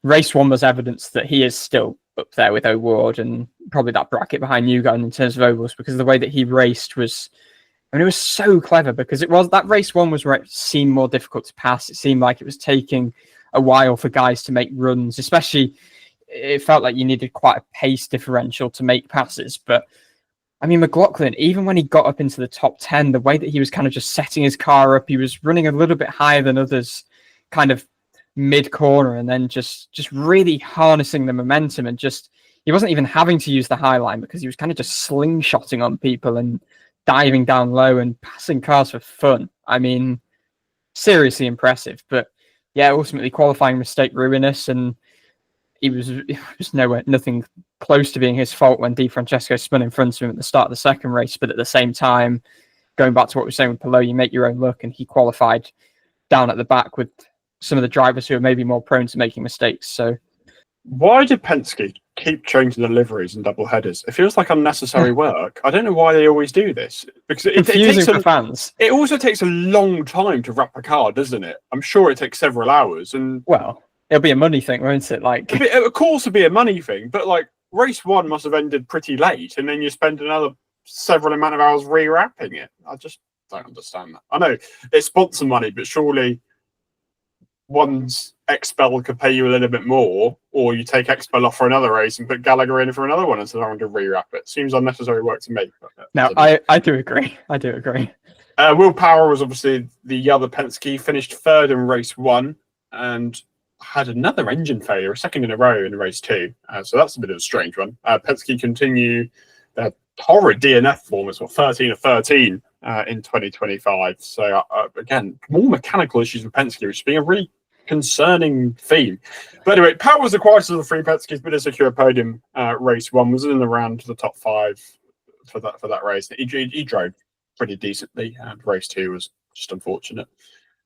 race one was evidence that he is still up there with O'Ward and probably that bracket behind Newgarden in terms of ovals, because the way that he raced was, I mean, it was so clever, because it was that race one was where it seemed more difficult to pass. It seemed like it was taking a while for guys to make runs, especially it felt like you needed quite a pace differential to make passes. But I mean, McLaughlin, even when he got up into the top 10, the way that he was kind of just setting his car up, he was running a little bit higher than others, kind of mid-corner, and then just really harnessing the momentum, and just, he wasn't even having to use the high line because he was kind of just slingshotting on people and diving down low and passing cars for fun. I mean, seriously impressive. But yeah, ultimately qualifying mistake ruinous, and it was nothing close to being his fault when Di Francesco spun in front of him at the start of the second race. But at the same time, going back to what we were saying with Palou, you make your own luck, and he qualified down at the back with some of the drivers who are maybe more prone to making mistakes. So why did Penske keep changing the liveries and double headers? It feels like unnecessary work. I don't know why they always do this, because it takes for fans. It also takes a long time to wrap a car, doesn't it? I'm sure it takes several hours. And well, it'll be a money thing, won't it? Like, of course, it'll be a money thing, but like race one must have ended pretty late, and then you spend another several amount of hours rewrapping it. I just don't understand that. I know it's sponsor money, but surely one's expel could pay you a little bit more, or you take expel off for another race and put Gallagher in for another one instead of having to rewrap it. Seems unnecessary work to me. No, I do agree. Will Power was obviously the other Penske, finished third in race one and had another engine failure, a second in a row in race two. So that's a bit of a strange one. Penske continue their horrid DNF form. It's 13 of 13 in 2025. So again, more mechanical issues with Penske, which has been a really concerning theme. But anyway, Power was the quietest of the three Penskes, but a secure podium. Race one was in the round to the top five for that race. He drove pretty decently, and race two was just unfortunate.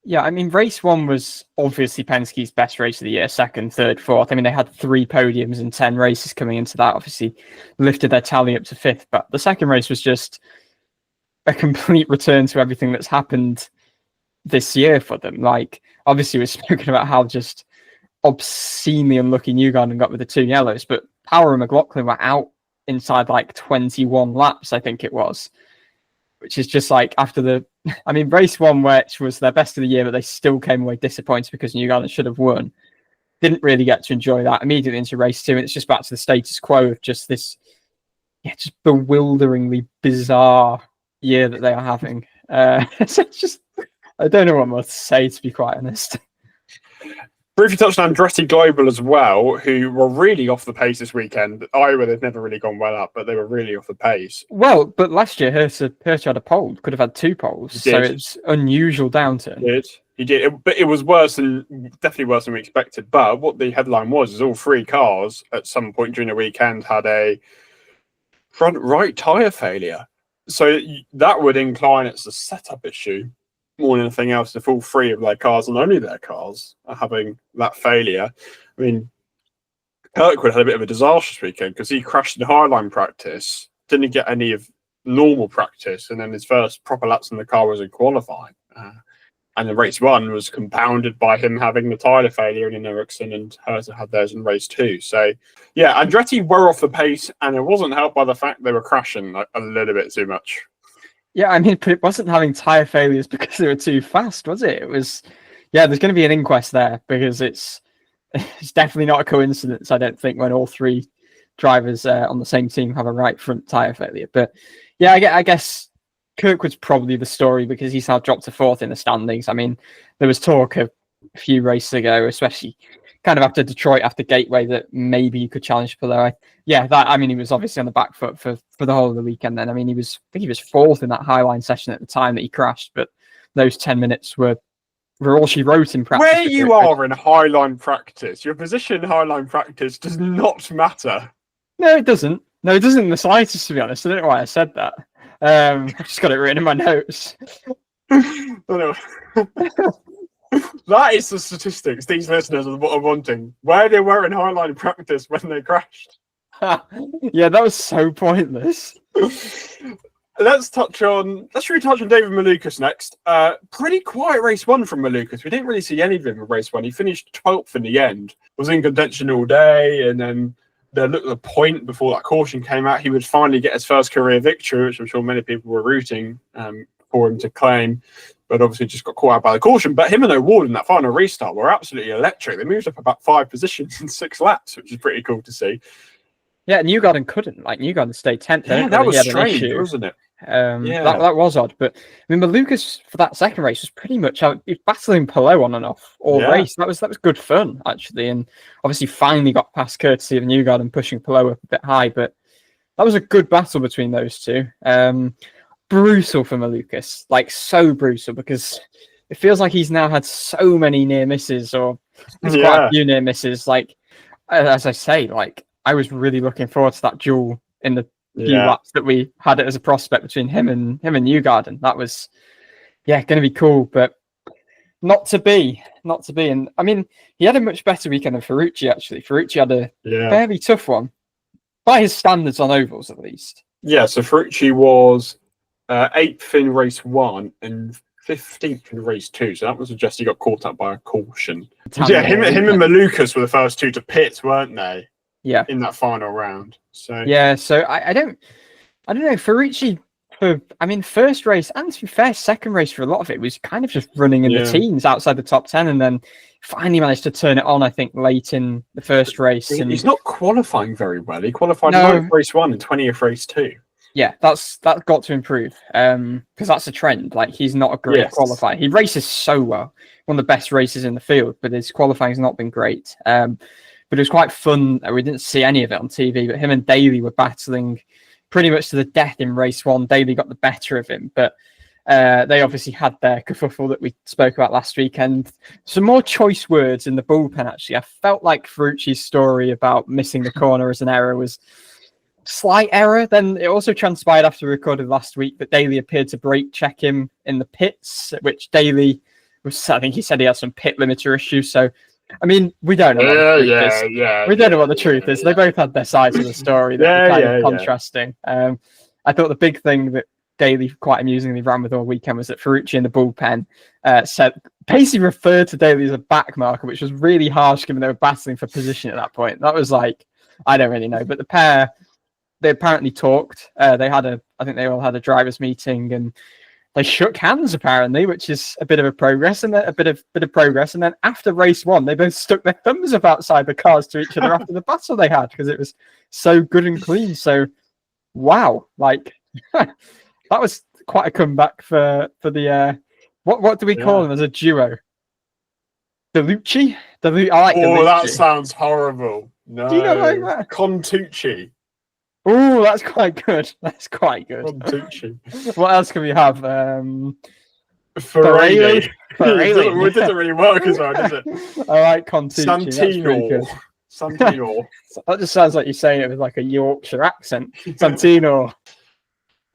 Yeah, I mean, race one was obviously Penske's best race of the year, second, third, fourth. I mean, they had 3 podiums in 10 races coming into that, obviously lifted their tally up to 5th. But the second race was just a complete return to everything that's happened this year for them. Like, obviously, we've spoken about how just obscenely unlucky Newgarden got with the 2 yellows, but Power and McLaughlin were out inside like 21 laps, I think it was, which is just like after race one, which was their best of the year, but they still came away disappointed because Newgarden should have won. Didn't really get to enjoy that. Immediately into race two, and it's just back to the status quo of just this, just bewilderingly bizarre year that they are having. So it's just, I don't know what more to say, to be quite honest. Briefly touched on Andretti Global as well, who were really off the pace this weekend. Iowa, they've never really gone well up, but they were really off the pace. Well, but last year, Herta had a pole, could have had 2 poles, so it's unusual downturn. He did, but it was definitely worse than we expected. But what the headline was is all 3 cars at some point during the weekend had a front right tyre failure. So that would incline it's a setup issue more than anything else, if all 3 of their cars and only their cars are having that failure. I mean, Kirkwood had a bit of a disastrous weekend because he crashed in highline practice, didn't get any of normal practice, and then his first proper laps in the car was in qualifying. And the race one was compounded by him having the tyre failure in Ericsson, and Herta had theirs in race 2. So, yeah, Andretti were off the pace, and it wasn't helped by the fact they were crashing a little bit too much. Yeah, I mean, but it wasn't having tyre failures because they were too fast, was it? It was, there's going to be an inquest there, because it's definitely not a coincidence, I don't think, when all 3 drivers on the same team have a right front tyre failure. But yeah, I guess Kirkwood's probably the story, because he's now dropped to 4th in the standings. I mean, there was talk a few races ago, especially kind of after Detroit, after Gateway, that maybe he could challenge Palou. He was obviously on the back foot for the whole of the weekend then. I mean, I think he was 4th in that highline session at the time that he crashed, but those 10 minutes were all she wrote in practice. Where you are in highline practice, your position in highline practice does not matter. No, it doesn't. No, it doesn't in the slightest, to be honest. I don't know why I said that. I've just got it written in my notes. That is the statistics these listeners are wanting. Where they were in highline practice when they crashed. Yeah, that was so pointless. Let's really touch on David Malukas next. Pretty quiet race one from Malukas. We didn't really see any of him in race one. He finished 12th in the end, was in contention all day, and then there looked a point before that caution came out. He would finally get his first career victory, which I'm sure many people were rooting for him to claim, but obviously just got caught out by the caution. But him and O'Ward in that final restart were absolutely electric. They moved up about 5 positions in 6 laps, which is pretty cool to see. Yeah, Newgarden couldn't. Like, Newgarden stayed 10th. Yeah, that was strange, wasn't it? That was odd. But I mean, Malukas for that second race was pretty much out. He was battling Palou on and off all race. That was good fun, actually. And obviously finally got past courtesy of Newgarden pushing Palou up a bit high. But that was a good battle between those two. Brutal for Malukas, like so brutal, because it feels like he's now had so many near misses, or there's quite a few near misses. Like, as I say, like I was really looking forward to that duel in the few laps that we had it as a prospect between him and Newgarden. That was going to be cool, but not to be. And I mean, he had a much better weekend than Ferrucci, actually. Ferrucci had a fairly tough one by his standards on ovals, at least. Yeah, so Ferrucci was 8th in race 1 and 15th in race 2, so that would suggest he got caught up by a caution. Yeah, him and Malukas were the first two to pit, weren't they? Yeah, in that final round. So so I don't know. Ferrucci, first race, and to be fair, second race for a lot of it was kind of just running in the teens outside the top 10, and then finally managed to turn it on, I think, late in the first race. And he's not qualifying very well. He qualified 9th race 1 and 20th race 2. Yeah, that's got to improve, because that's a trend. Like, he's not a great qualifier. He races so well, one of the best races in the field, but his qualifying has not been great. But it was quite fun. We didn't see any of it on TV, but him and Daly were battling pretty much to the death in race 1. Daly got the better of him, but they obviously had their kerfuffle that we spoke about last week. And some more choice words in the bullpen, actually. I felt like Ferrucci's story about missing the corner as an error was slight error. Then it also transpired after we recorded last week that Daly appeared to brake check him in the pits, which Daly was, I think he said he had some pit limiter issues. So, I mean, we don't know. We don't know what the truth is. They both had their sides of the story that were kind of contrasting. I thought the big thing that Daly quite amusingly ran with all weekend was that Ferrucci in the bullpen basically referred to Daly as a back marker, which was really harsh given they were battling for position at that point. That was like, I don't really know. But the pair, they apparently talked. I think they all had a drivers' meeting, and they shook hands apparently, which is a bit of a progress, and a bit of progress. And then after race 1, they both stuck their thumbs up outside the cars to each other after the battle they had, because it was so good and clean. So, wow, like that was quite a comeback for the what do we call them as a duo? Delucci? I like Delucci. That sounds horrible. No, do you not like that? Contucci. Oh, that's quite good. That's quite good. Contucci. What else can we have? Ferrari. It doesn't really work as well, does it? I like Contucci. Santino. That just sounds like you're saying it with like a Yorkshire accent. Santino.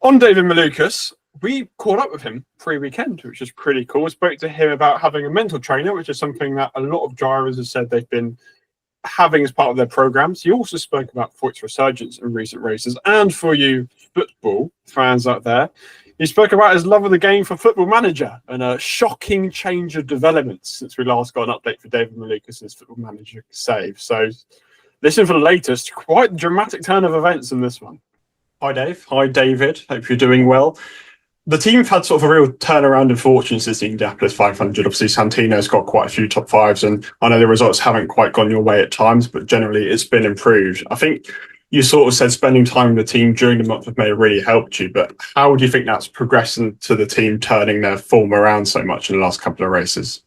On David Malukas, we caught up with him pre-weekend, which was pretty cool. We spoke to him about having a mental trainer, which is something that a lot of drivers have said they've been having as part of their programs. He also spoke about Foyt's resurgence in recent races, and for you football fans out there, he spoke about his love of the game for Football Manager and a shocking change of developments since we last got an update for David Malukas' Football Manager save. So listen for the latest. Quite a dramatic turn of events in this one. Hi Dave. Hi David. Hope you're doing well. The team have had sort of a real turnaround in fortune since the Indianapolis 500. Obviously, Santino's got quite a few top fives, and I know the results haven't quite gone your way at times, but generally it's been improved. I think you sort of said spending time with the team during the month of May really helped you, but how do you think that's progressing to the team turning their form around so much in the last couple of races?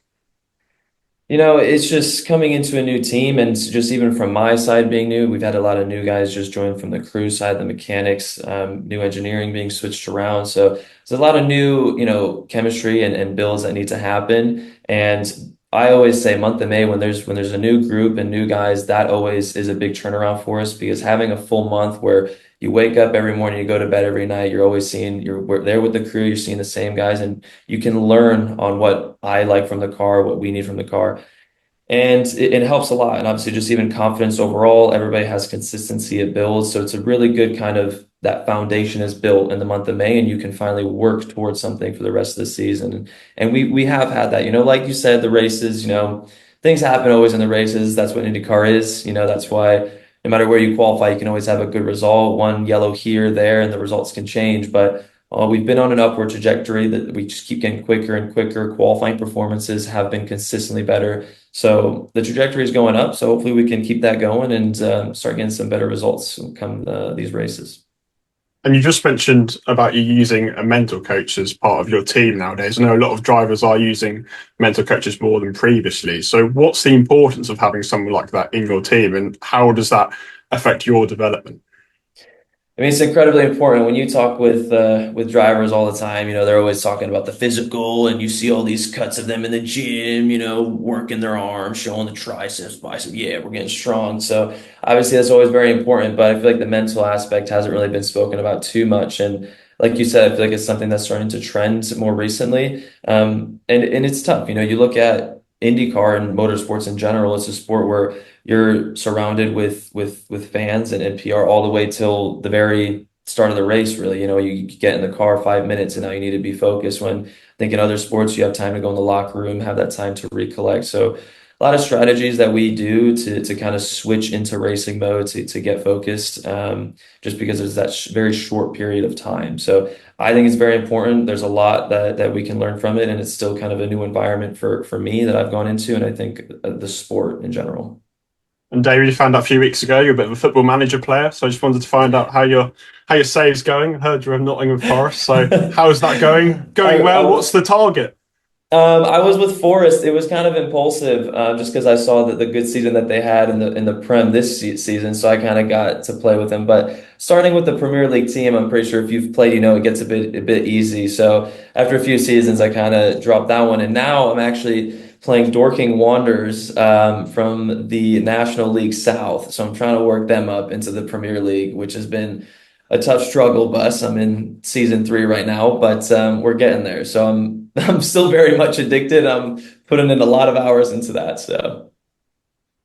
You know, it's just coming into a new team, and just even from my side being new, we've had a lot of new guys just join from the crew side, the mechanics, new engineering being switched around. So there's a lot of new, chemistry and builds that need to happen. And I always say month of May, when there's a new group and new guys, that always is a big turnaround for us, because having a full month where you wake up every morning, you go to bed every night, you're there with the crew, you're seeing the same guys, and you can learn on what I like from the car, what we need from the car. And it helps a lot. And obviously just even confidence overall, everybody has consistency of builds. So it's a really good kind of that foundation is built in the month of May, and you can finally work towards something for the rest of the season. And we have had that, like you said, the races, things happen always in the races. That's what IndyCar is. That's why no matter where you qualify, you can always have a good result, one yellow here, there, and the results can change. But we've been on an upward trajectory that we just keep getting quicker and quicker. Qualifying performances have been consistently better. So the trajectory is going up. So hopefully we can keep that going and start getting some better results come these races. And you just mentioned about you using a mental coach as part of your team nowadays. I know a lot of drivers are using mental coaches more than previously. So what's the importance of having someone like that in your team, and how does that affect your development? I mean, it's incredibly important. When you talk with drivers all the time, they're always talking about the physical, and you see all these cuts of them in the gym, working their arms, showing the triceps, biceps. Yeah, we're getting strong. So obviously that's always very important, but I feel like the mental aspect hasn't really been spoken about too much. And like you said, I feel like it's something that's starting to trend more recently. And it's tough. You look at IndyCar and motorsports in general, it's a sport where you're surrounded with fans and PR all the way till the very start of the race, really. You get in the car 5 minutes and now you need to be focused, when I think in other sports you have time to go in the locker room, have that time to recollect. So a lot of strategies that we do to kind of switch into racing mode to get focused, just because there's that very short period of time. So I think it's very important. There's a lot that we can learn from it, and it's still kind of a new environment for me that I've gone into, and I think the sport in general. And David, you found out a few weeks ago you're a bit of a football manager player, so I just wanted to find out how your save's going. I heard you're in Nottingham Forest, so how's that going? Going well? What's the target? I was with Forest. It was kind of impulsive, just because I saw the good season that they had in the Prem this season, so I kind of got to play with them. But starting with the Premier League team, I'm pretty sure if you've played, it gets a bit easy. So after a few seasons, I kind of dropped that one, and now I'm actually playing Dorking Wanderers from the National League South. So I'm trying to work them up into the Premier League, which has been a tough struggle bus. I'm in season 3 right now, but we're getting there. So I'm still very much addicted. I'm putting in a lot of hours into that. So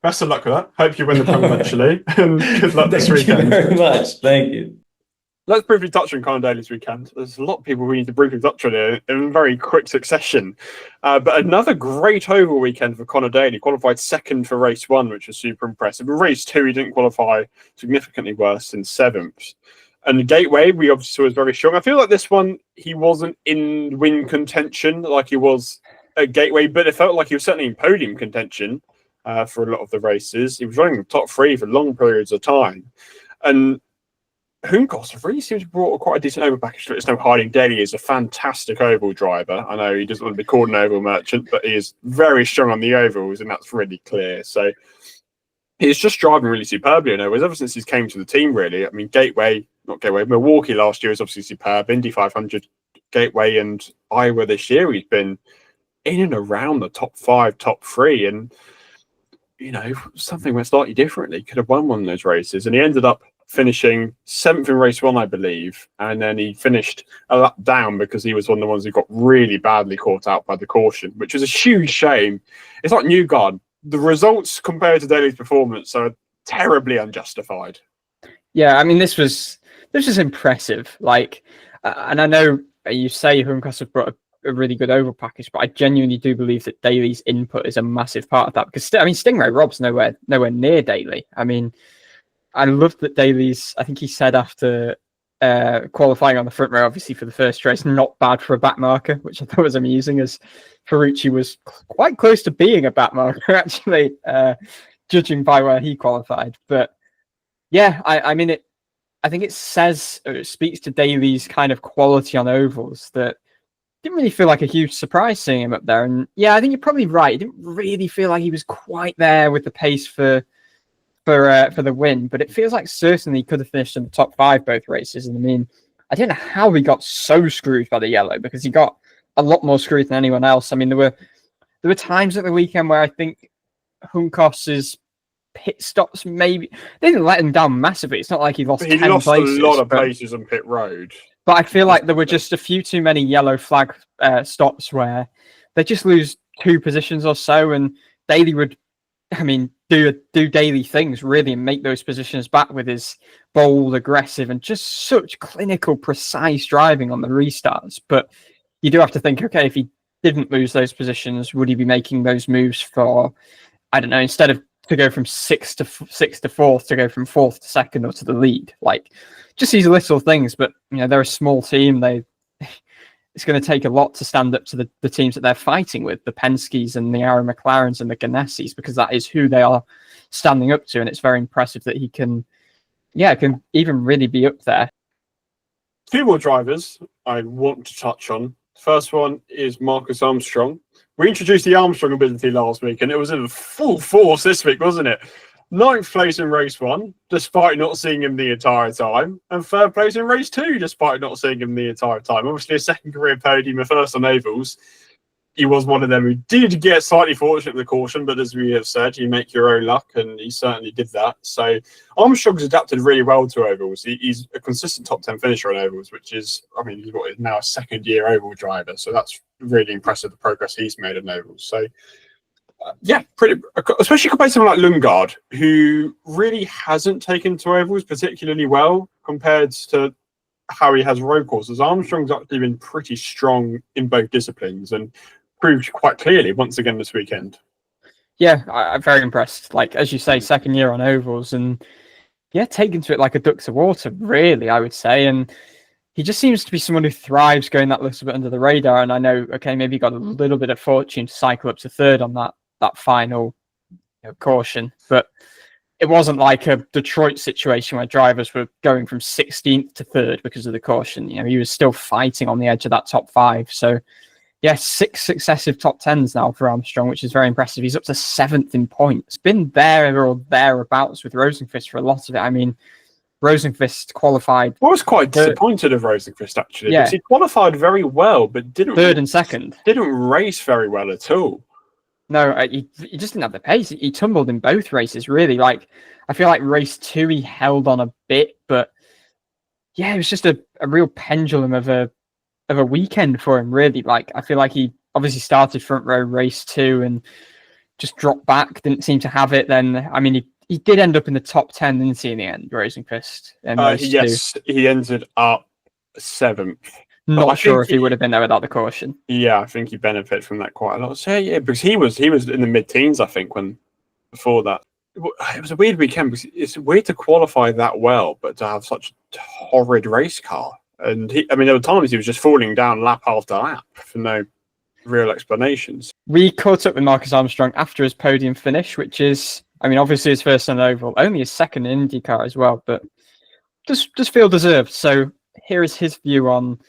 best of luck with that. Hope you win the Prem eventually, and good luck this weekend. Thank you very much. Thank you. Let's briefly touch on Conor Daly's weekend. There's a lot of people we need to briefly touch on it in very quick succession. But another great oval weekend for Conor Daly. Qualified second for race 1, which was super impressive. But race 2, he didn't qualify, significantly worse, in 7th. And the Gateway, we obviously saw was very strong. I feel like this one, he wasn't in win contention like he was at Gateway, but it felt like he was certainly in podium contention for a lot of the races. He was running the top 3 for long periods of time. And Hunkos really seems to have brought quite a decent oval package. There's no hiding. Daly is a fantastic oval driver. I know he doesn't want to be called an oval merchant, but he is very strong on the ovals, and that's really clear. So he's just driving really superbly. Ever since he's came to the team, really. I mean, Milwaukee last year was obviously superb. Indy 500, Gateway, and Iowa this year, he's been in and around the top 5, top 3, and something went slightly differently. He could have won one of those races, and he ended up finishing 7th in race 1, I believe, and then he finished a lap down because he was one of the ones who got really badly caught out by the caution, which was a huge shame. It's like Newgarden. The results compared to Daly's performance are terribly unjustified. Yeah, I mean, this was impressive. And I know you say Hunkos have brought a really good oval package, but I genuinely do believe that Daly's input is a massive part of that, because Stingray Rob's nowhere near Daly. I mean, I love that Daly's, I think he said after qualifying on the front row, obviously for the first race, not bad for a back marker, which I thought was amusing, as Ferrucci was quite close to being a back marker, actually, judging by where he qualified. But yeah, I mean, I think it speaks to Daly's kind of quality on ovals that didn't really feel like a huge surprise seeing him up there. And yeah, I think you're probably right. It didn't really feel like he was quite there with the pace for the win, but it feels like certainly he could have finished in the top 5 both races. And I mean, I don't know how he got so screwed by the yellow, because he got a lot more screwed than anyone else. I mean, there were times at the weekend where I think Hunkos's pit stops maybe they didn't let him down massively. It's not like he lost 10 places. A lot of places on pit road. But I feel like there were just a few too many yellow flag stops where they just lose 2 positions or so, and Daly would I mean, do Daly things really and make those positions back with his bold, aggressive, and just such clinical, precise driving on the restarts. But you do have to think, okay, if he didn't lose those positions, would he be making those moves for, I don't know, instead of to go from sixth to fourth, to go from fourth to second or to the lead? Like, just these little things. But they're a small team. It's going to take a lot to stand up to the teams that they're fighting with, the Penskes and the Aaron McLarens and the Ganassis, because that is who they are standing up to. And it's very impressive that he can even really be up there. Two more drivers I want to touch on. First one is Marcus Armstrong. We introduced the Armstrong Ability last week, and it was in full force this week, wasn't it? 9th place in race 1, despite not seeing him the entire time, and 3rd place in race 2, despite not seeing him the entire time. Obviously, a second career podium, a first on ovals. He was one of them who did get slightly fortunate with the caution, but as we have said, you make your own luck, and he certainly did that. So Armstrong's adapted really well to ovals. He's a consistent top 10 finisher on ovals, which is, he's now a second-year oval driver, so that's really impressive, the progress he's made on ovals. So pretty, especially compared to someone like Lundgaard, who really hasn't taken to ovals particularly well compared to how he has road courses. Armstrong's actually been pretty strong in both disciplines and proved quite clearly once again this weekend. Yeah, I'm very impressed. Like, as you say, second year on ovals, and taken to it like a duck to water, really, I would say. And he just seems to be someone who thrives going that little bit under the radar. And I know, okay, maybe he got a little bit of fortune to cycle up to 3rd on that final caution, but it wasn't like a Detroit situation where drivers were going from 16th to 3rd because of the caution. He was still fighting on the edge of that top 5. So 6 successive top 10s now for Armstrong, which is very impressive. He's up to 7th in points. Been there or thereabouts with Rosenqvist for a lot of it. Rosenqvist qualified. I was quite disappointed of Rosenqvist, actually, because he qualified very well, but didn't 3rd and 2nd. Didn't race very well at all. No, he just didn't have the pace. He tumbled in both races, really. Like, I feel like race 2, he held on a bit, but it was just a real pendulum of a weekend for him, really. Like, I feel like he obviously started front row race 2 and just dropped back, didn't seem to have it. Then, he did end up in the top 10, didn't he, in the end, Rosenqvist? Yes, he ended up 7th. Not sure if he would have been there without the caution. Yeah, I think he benefited from that quite a lot. So because he was in the mid-teens, I think, before that. It was a weird weekend because it's weird to qualify that well, but to have such a horrid race car. And there were times he was just falling down lap after lap for no real explanations. We caught up with Marcus Armstrong after his podium finish, which is, obviously his first on oval, only his second in IndyCar as well, but just feel deserved. So here is his view on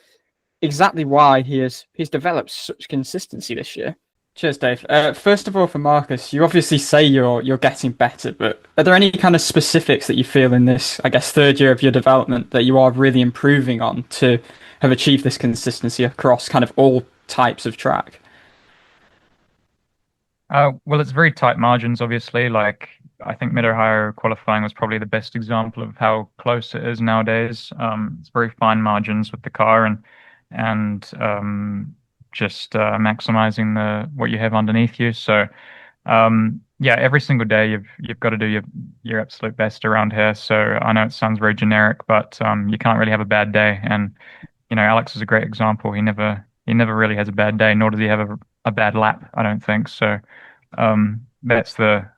exactly why he's developed such consistency this year. Cheers, Dave. First of all, for Marcus, you obviously say you're getting better, but are there any kind of specifics that you feel in this, 3rd year of your development that you are really improving on to have achieved this consistency across kind of all types of track? Well, it's very tight margins, obviously. Like, I think Mid-Ohio qualifying was probably the best example of how close it is nowadays. It's very fine margins with the car, and just maximizing what you have underneath you. So every single day you've got to do your absolute best around here. So I know it sounds very generic, but you can't really have a bad day. And Alex is a great example. He never really has a bad day, nor does he have a bad lap, I don't think. So that's the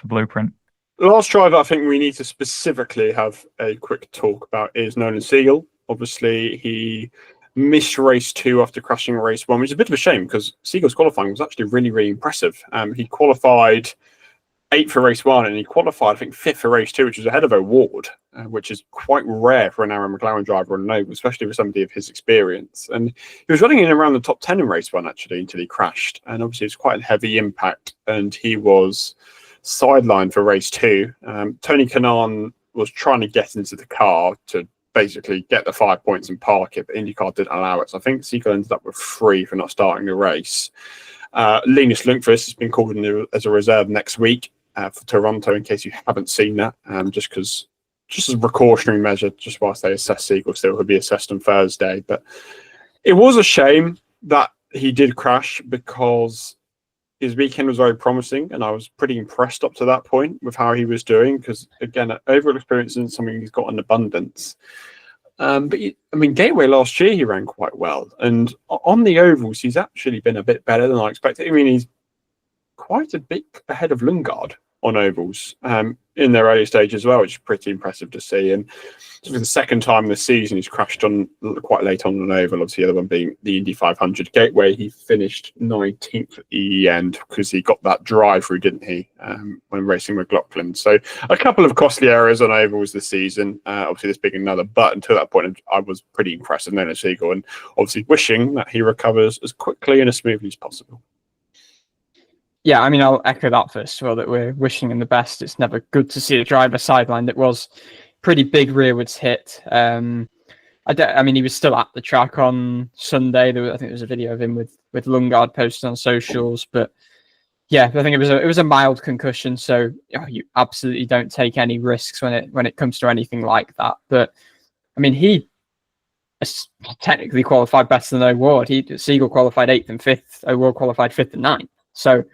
blueprint. The last driver I think we need to specifically have a quick talk about is Nolan Siegel. Obviously, he missed race 2 after crashing race 1, which is a bit of a shame because Siegel's qualifying was actually really, really impressive. He qualified 8th for race 1 and he qualified, I think, 5th for race 2, which was ahead of O'Ward, which is quite rare for an Aaron McLaren driver on an oval, especially for somebody of his experience. And he was running in around the top 10 in race 1, actually, until he crashed. And obviously, it's quite a heavy impact and he was sidelined for race 2. Tony Kanaan was trying to get into the car to basically get the 5 points and park it, but IndyCar didn't allow it. So I think Siegel ended up with 3 for not starting the race. Linus Lundqvist has been called in as a reserve next week for Toronto, in case you haven't seen that, just as a precautionary measure, just whilst they assess Siegel. Still, he'll be assessed on Thursday. But it was a shame that he did crash because his weekend was very promising, and I was pretty impressed up to that point with how he was doing. Because again, overall experience isn't something he's got in abundance. Gateway last year he ran quite well, and on the ovals he's actually been a bit better than I expected. I mean, he's quite a bit ahead of Lundgaard on ovals in their early stage as well, which is pretty impressive to see. And for the second time this season, he's crashed on quite late on an oval. Obviously, the other one being the Indy 500 Gateway. He finished 19th at the end because he got that drive through, didn't he, when racing McLaughlin? So a couple of costly errors on ovals this season. Obviously, this being another, but until that point, I was pretty impressed with Leonard Siegel, and obviously wishing that he recovers as quickly and as smoothly as possible. Yeah, I mean, I'll echo that first of all, that we're wishing him the best. It's never good to see a driver sidelined. That was pretty big rearwards hit. He was still at the track on Sunday. I think there was a video of him with Lundgaard posted on socials. But yeah, I think it was a mild concussion. So you absolutely don't take any risks when it comes to anything like that. But I mean, he technically qualified better than O'Ward. Siegel qualified 8th and 5th. O'Ward qualified 5th and 9th. So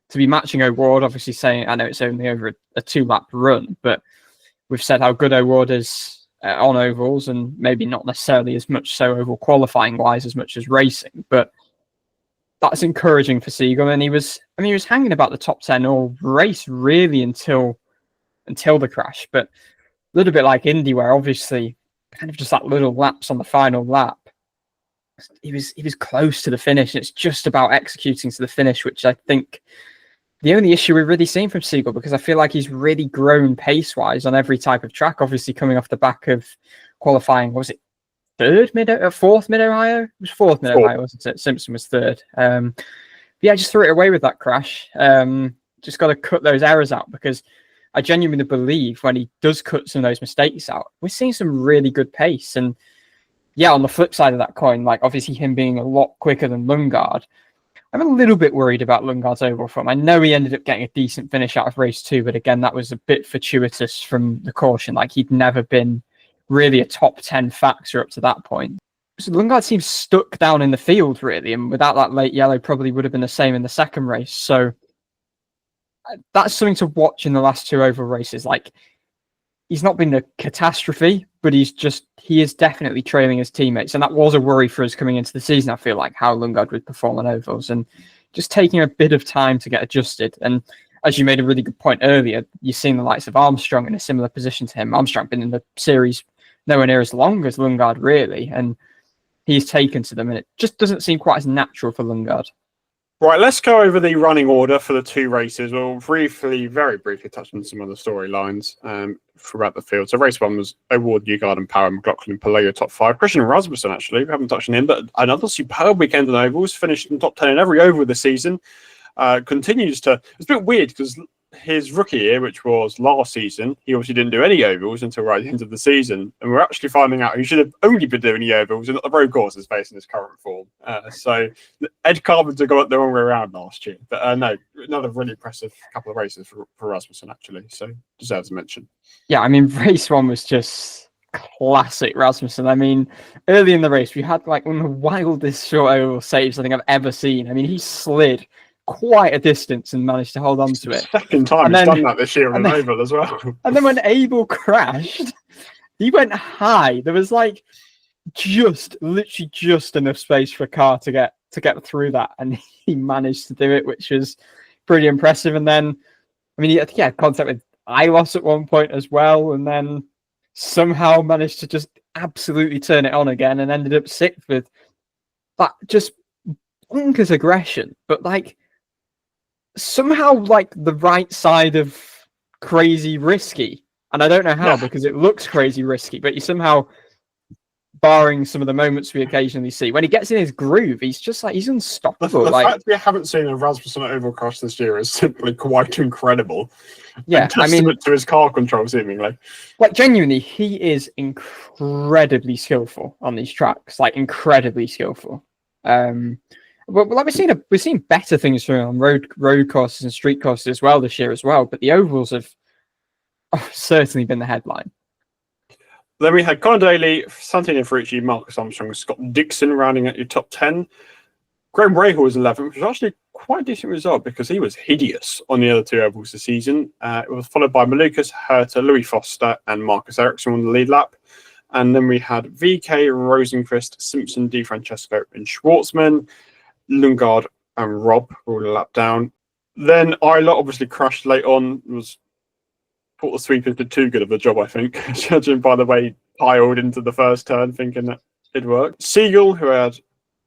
to be matching O'Ward, obviously saying, I know it's only over a 2-lap run, but we've said how good O'Ward is on ovals, and maybe not necessarily as much so oval qualifying wise as much as racing, but that's encouraging for Siegel. And he was hanging about the top 10 all race really until the crash, but a little bit like Indy, where obviously kind of just that little lapse on the final lap, he was close to the finish. And it's just about executing to the finish, which I think the only issue we've really seen from Siegel, because I feel like he's really grown pace-wise on every type of track, obviously coming off the back of qualifying. What was it, fourth mid-Ohio? It was fourth mid-Ohio, wasn't it? Simpson was third. Just threw it away with that crash. Just got to cut those errors out, because I genuinely believe when he does cut some of those mistakes out, we're seeing some really good pace. And yeah, on the flip side of that coin, like obviously him being a lot quicker than Lundgaard, I'm a little bit worried about Lundgaard's overall form. I know he ended up getting a decent finish out of race 2, but again, that was a bit fortuitous from the caution. Like he'd never been really a top 10 factor up to that point. So Lundgaard seems stuck down in the field really, and without that late yellow probably would have been the same in the second race. So that's something to watch in the last 2 oval races. Like he's not been a catastrophe, but he is definitely trailing his teammates. And that was a worry for us coming into the season, I feel like, how Lundgaard would perform on ovals, and just taking a bit of time to get adjusted. And as you made a really good point earlier, you've seen the likes of Armstrong in a similar position to him. Armstrong been in the series nowhere near as long as Lundgaard, really, and he's taken to them, and it just doesn't seem quite as natural for Lundgaard. Right, let's go over the running order for the 2 races. We'll very briefly touch on some of the storylines throughout the field. So race 1 was O'Ward, Newgarden, Power, McLaughlin, Palou, top 5. Christian Rasmussen, actually, we haven't touched on him, but another superb weekend on ovals, finished in top 10 in every oval of the season. Continues to... It's a bit weird because his rookie year, which was last season, he obviously didn't do any ovals until right at the end of the season, and we're actually finding out he should have only been doing the ovals and not the road courses based on his current form. So Ed Carpenter got it the wrong way around last year, but no, another really impressive couple of races for Rasmussen, actually, so deserves a mention. Yeah, I mean, race 1 was just classic Rasmussen. I mean, early in the race, we had like one of the wildest short oval saves I think I've ever seen. I mean, he slid quite a distance and managed to hold on to it. Second time he's done that this year on an oval as well. And then when Abel crashed, he went high. There was like literally just enough space for a car to get through that, and he managed to do it, which was pretty impressive. And then, I mean, he had contact with Ilos at one point as well, and then somehow managed to just absolutely turn it on again and ended up 6th with that just bonkers aggression, but like somehow like the right side of crazy risky. And I don't know how, because it looks crazy risky, but you somehow, barring some of the moments we occasionally see, when he gets in his groove, he's just like, he's unstoppable. The fact we haven't seen a Rasmussen at oval crash this year is simply quite incredible. Yeah, I mean, to his car control, seemingly. Like, genuinely, he is incredibly skillful on these tracks, like incredibly skillful. But like we've seen better things from him on road courses and street courses as well this year as well. But the ovals have certainly been the headline. Then we had Conor Daly, Santino Ferrucci, Marcus Armstrong, Scott Dixon rounding at your top 10. Graham Rahal was 11th, which was actually quite a decent result because he was hideous on the other two ovals this season. It was followed by Malukas, Herta, Louis Foster, and Marcus Ericsson on the lead lap. And then we had VK, Rosenqvist, Simpson, Di Francesco, and Schwartzman. Lundgaard and Rob were all a lap down. Then Isla obviously crashed late on. Thought the sweepers did too good of a job, I think, judging by the way he piled into the first turn, thinking that it'd work. Siegel, who had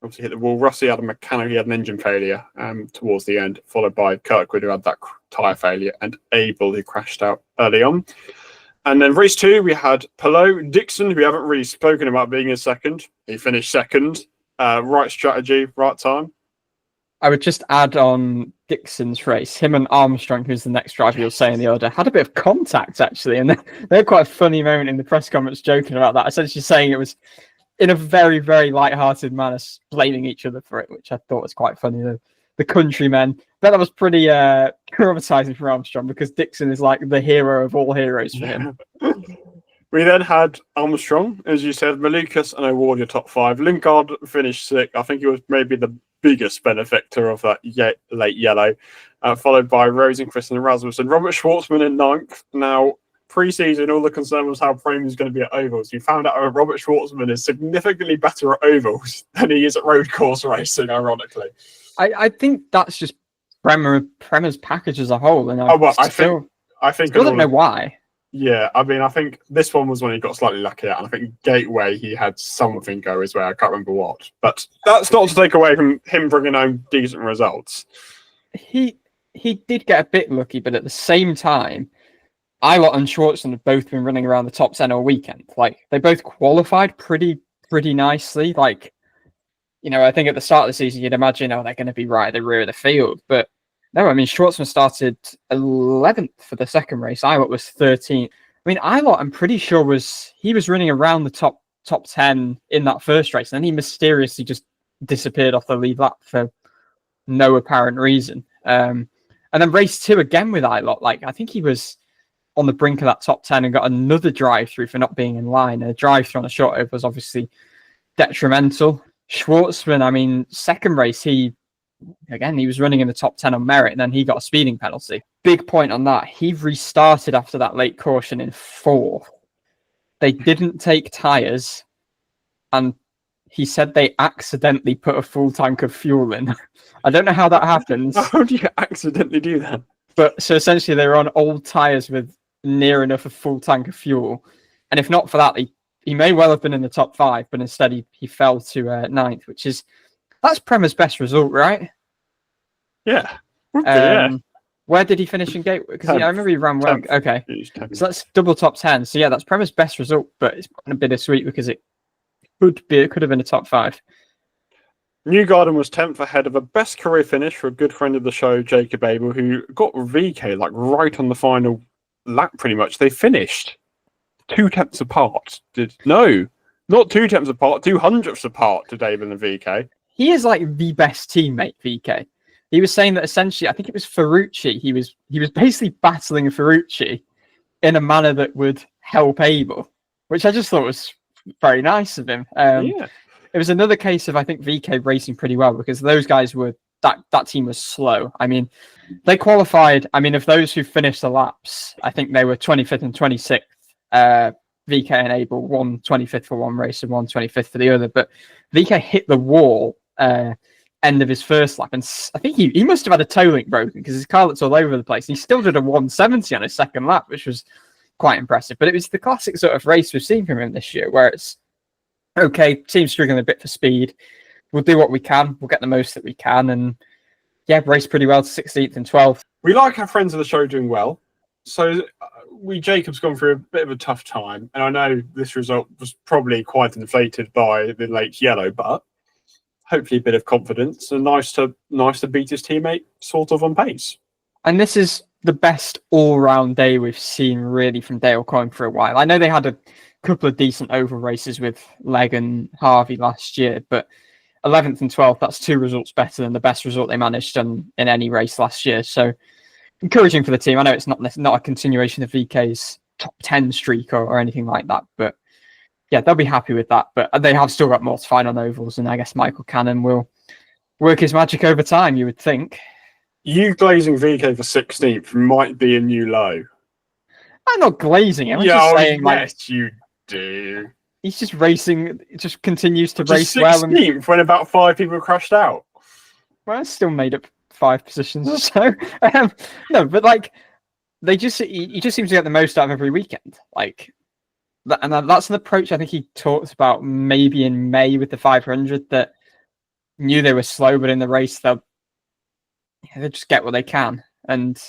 obviously hit the wall. Rossi had an engine failure towards the end, followed by Kirkwood, who had that tyre failure, and Abel, who crashed out early on. And then race 2, we had Palou, Dixon, who we haven't really spoken about being in second. He finished second. Right strategy, right time. I would just add on Dixon's race. Him and Armstrong, who's the next driver you'll say in the order, had a bit of contact, actually. And they had quite a funny moment in the press conference joking about that, essentially saying it was in a very, very light-hearted manner, blaming each other for it, which I thought was quite funny. The countrymen. But that was pretty traumatizing for Armstrong because Dixon is like the hero of all heroes for him. We then had Armstrong, as you said, Malukas and O'Ward, your top 5. Lundgaard finished 6th. I think he was maybe the biggest benefactor of that late yellow, followed by Rosenqvist and Rasmussen. Robert Schwartzman in 9th. Now, pre-season, all the concern was how Prem was going to be at ovals. You found out Robert Schwartzman is significantly better at ovals than he is at road course racing, ironically. I think that's just Prema's package as a whole. And I still don't know why. Yeah, I mean, I think this one was when he got slightly lucky at, and I think Gateway, he had something go his way. I can't remember what. But that's not to take away from him bringing home decent results. He did get a bit lucky, but at the same time, Eilert and Schwartzman have both been running around the top 10 all weekend. Like, they both qualified pretty nicely. Like, you know, I think at the start of the season, you'd imagine, they're going to be right at the rear of the field. But no, I mean, Schwartzman started 11th for the second race. Eilert was 13th. I mean, Eilert, I'm pretty sure he was running around the top 10 in that first race. And then he mysteriously just disappeared off the lead lap for no apparent reason. And then race 2 again with Eilert. Like, I think he was on the brink of that top 10 and got another drive-through for not being in line. And a drive-through on a short over was obviously detrimental. Schwartzman, I mean, second race, he was running in the top 10 on merit, and then he got a speeding penalty. Big point on that. He restarted after that late caution in 4th. They didn't take tyres, and he said they accidentally put a full tank of fuel in. I don't know how that happens. How do you accidentally do that? But so essentially they were on old tyres with near enough a full tank of fuel. And if not for that, he may well have been in the top 5, but instead he fell to 9th, that's Prema's best result, right? Yeah. Yeah. Where did he finish in Gateway? Because I remember he ran well. 10th. Okay. So that's double top 10. So yeah, that's Prema's best result, but it's a bittersweet because it could have been a top 5. Newgarden was 10th ahead of a best career finish for a good friend of the show, Jacob Abel, who got VK like right on the final lap pretty much. They finished 2 tenths apart. Not 2 tenths apart, 200ths apart to David and VK. He is like the best teammate, VK. He was saying that essentially, I think it was Ferrucci. He was basically battling Ferrucci in a manner that would help Abel, which I just thought was very nice of him. It was another case of, I think, VK racing pretty well because those guys were, that team was slow. I mean, they qualified, of those who finished the laps, I think they were 25th and 26th. VK and Abel, one 25th for one race and one 25th for the other. But VK hit the wall end of his first lap, and I think he must have had a toe link broken because his car looked all over the place. And he still did a 170 on his second lap, which was quite impressive. But it was the classic sort of race we've seen from him this year, where it's okay, team's struggling a bit for speed. We'll do what we can. We'll get the most that we can, and race pretty well to 16th and 12th. We like our friends of the show doing well. So Jacob's gone through a bit of a tough time, and I know this result was probably quite inflated by the late yellow, but hopefully a bit of confidence and nice to beat his teammate sort of on pace. And this is the best all-round day we've seen really from Dale Coyne for a while. I know they had a couple of decent oval races with Legg and Harvey last year, but 11th and 12th, that's 2 results better than the best result they managed in any race last year. So encouraging for the team. I know it's not a continuation of VK's top 10 streak or anything like that, but yeah, they'll be happy with that. But they have still got more to find on ovals, and I guess Michael Cannon will work his magic over time, you would think. You glazing VK for 16th might be a new low. I'm not glazing him. I'm just saying, yes, you do. he's just racing. It just continues to Just race well. 16th when about 5 people crashed out. Well, it's still made up 5 positions or so. No, but he just seems to get the most out of every weekend. And that's an approach I think he talked about maybe in May with the 500, that knew they were slow, but in the race they'll just get what they can, and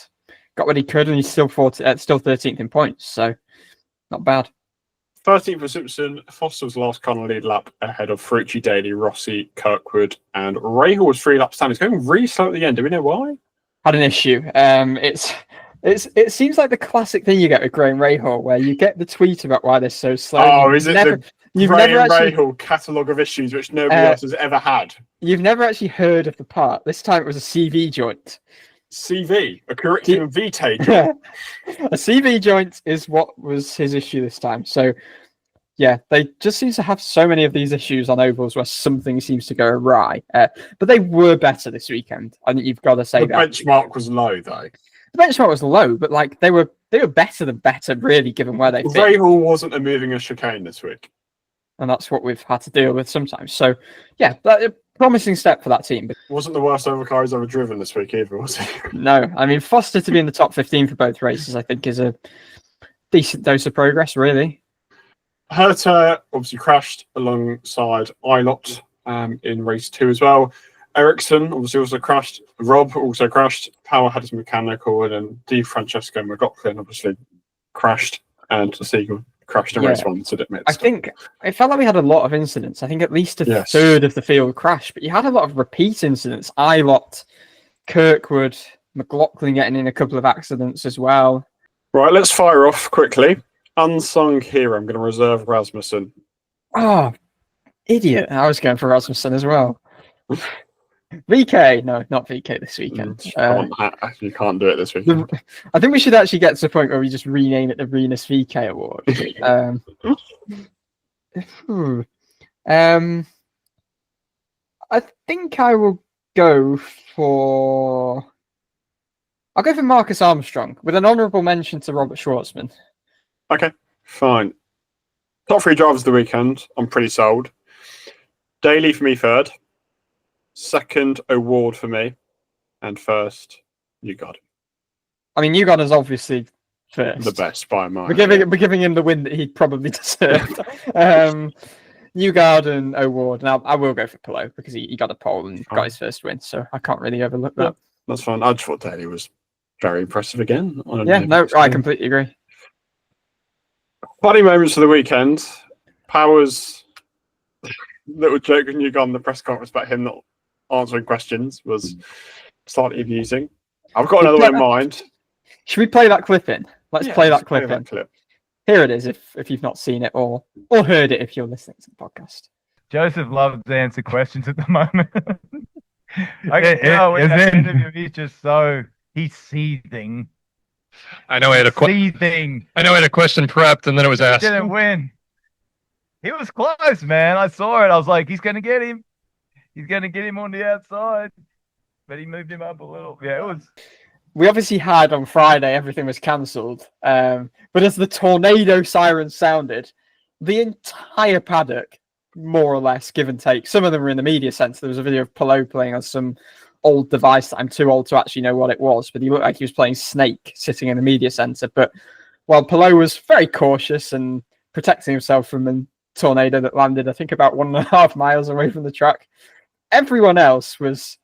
got what he could, and he's still 13th in points, so not bad. 13th for Simpson. Foster's last kind of lead lap ahead of Ferrucci, Daly, Rossi, Kirkwood, and Rahal was 3 laps down. He's going really slow at the end. Do we know why? Had an issue. It seems like the classic thing you get with Graham Rahal, where you get the tweet about why they're so slow. Oh, is it the Graham Rahal catalogue of issues which nobody else has ever had? You've never actually heard of the part. This time it was a CV joint. CV, a curriculum vitae joint. A CV joint is what was his issue this time. So, yeah, they just seem to have so many of these issues on ovals where something seems to go awry. But they were better this weekend. I think you've got to say the that. benchmark was low, though. The benchmark was low, but they were better than better, really, given where they fit. Rahal wasn't a moving a chicane this week. And that's what we've had to deal with sometimes. So, yeah, a promising step for that team. But wasn't the worst overcar he's ever driven this week either, was he? No, I mean, Foster to be in the top 15 for both races, I think, is a decent dose of progress, really. Herta obviously crashed alongside Ilott in race 2 as well. Ericsson obviously also crashed. Rob also crashed. Power had his mechanical, and then Di Francesco McLaughlin obviously crashed, and Siegel crashed in race 1 to admit. I think it felt like we had a lot of incidents. I think at least a third of the field crashed, but you had a lot of repeat incidents. Ilott, Kirkwood, McLaughlin getting in a couple of accidents as well. Right, let's fire off quickly. Unsung hero. I'm going to reserve Rasmussen. Oh, idiot! I was going for Rasmussen as well. VK, no, not VK this weekend. You can't do it this weekend. I think we should actually get to the point where we just rename it the Venus VK Award. I think I will go for. I'll go for Marcus Armstrong with an honourable mention to Robert Schwartzman. Okay, fine. Top 3 drivers of the weekend. I'm pretty sold. Daly for me 3rd. 2nd, Award for me. And 1st, Newgarden. I mean, Newgarden is obviously first. The best by a mile. We're giving him the win that he probably deserved. Newgarden, Award. Now, I will go for Palou because he got a pole and got his first win, so I can't really overlook that. That's fine. I just thought Daly was very impressive again. I completely agree. Funny moments of the weekend. Power's little joke when you got on the press conference about him not answering questions was slightly amusing. I've got another one in mind. Should we play that clip in? Let's play that clip in. Clip. Here it is if you've not seen it or heard it if you're listening to the podcast. Joseph loves to answer questions at the moment. I can tell in that interview he's seething. I know I had a question prepped, and then it was asked. He didn't win. He was close, man. I saw it. I was like, he's going to get him. He's going to get him on the outside. But he moved him up a little. Yeah, it was. We obviously had on Friday, everything was cancelled. But as the tornado siren sounded, the entire paddock, more or less, give and take. Some of them were in the media centre. There was a video of Palou playing on some old device that I'm too old to actually know what it was, but he looked like he was playing Snake sitting in the media centre. But while Palou was very cautious and protecting himself from a tornado that landed, I think, about 1.5 miles away from the track, everyone else was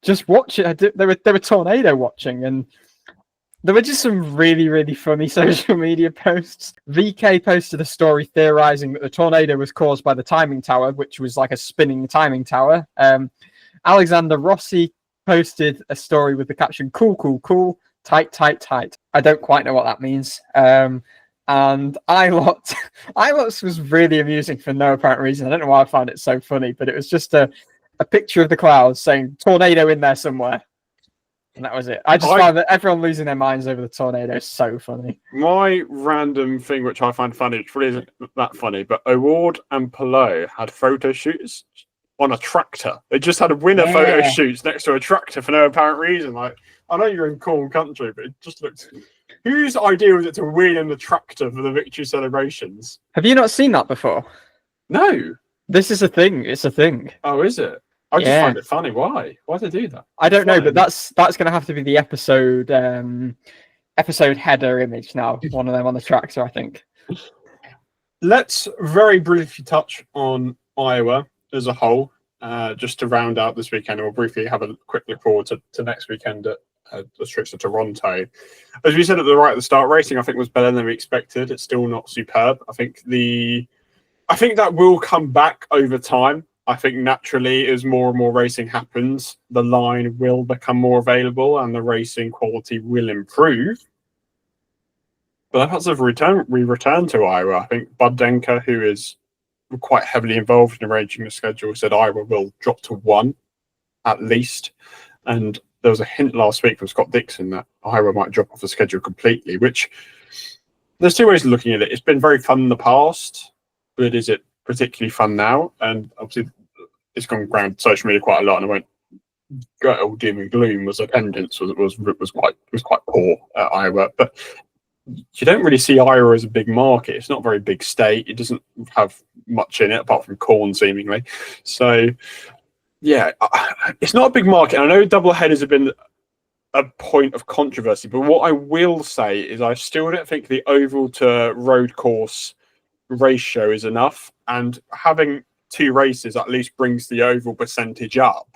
just watching. They were tornado watching, and there were just some really, really funny social media posts. VK posted a story theorizing that the tornado was caused by the timing tower, which was like a spinning timing tower. Alexander Rossi posted a story with the caption, "Cool, cool, cool, tight, tight, tight." I don't quite know what that means. And Ilott's was really amusing for no apparent reason. I don't know why I found it so funny, but it was just a picture of the clouds saying tornado in there somewhere. And that was it. I just found that everyone losing their minds over the tornado is so funny. My random thing, which I find funny, which really isn't that funny, but Award and Palou had photo shoots on a tractor. They just had a winner photo shoots next to a tractor for no apparent reason. Like, I know you're in corn country, but it just looks. Whose idea was it to win in the tractor for the victory celebrations? Have you not seen that before? No. This is a thing. It's a thing. Oh, is it? I just find it funny. Why? Why do they do that? I don't know, but that's going to have to be the episode header image now. One of them on the tractor, I think. Let's very briefly touch on Iowa as a whole, just to round out this weekend. And we'll briefly have a quick look forward to next weekend at the trip to Toronto. As we said at the start, racing I think was better than we expected. It's still not superb. I think that will come back over time. I think naturally, as more and more racing happens, the line will become more available and the racing quality will improve. But as we return to Iowa, I think Bud Denker, who is quite heavily involved in arranging the schedule, said Iowa will drop to 1 at least. And there was a hint last week from Scott Dixon that Iowa might drop off the schedule completely, which there's two ways of looking at it. It's been very fun in the past, but is it particularly fun now? And obviously it's gone around social media quite a lot, and I won't go all doom and gloom. Was attendance was quite poor at Iowa, but you don't really see Iowa as a big market. It's not a very big state. It doesn't have much in it apart from corn, seemingly. So yeah, it's not a big market. I know doubleheaders have been a point of controversy, but what I will say is I still don't think the oval to road course ratio is enough, and having 2 races at least brings the oval percentage up,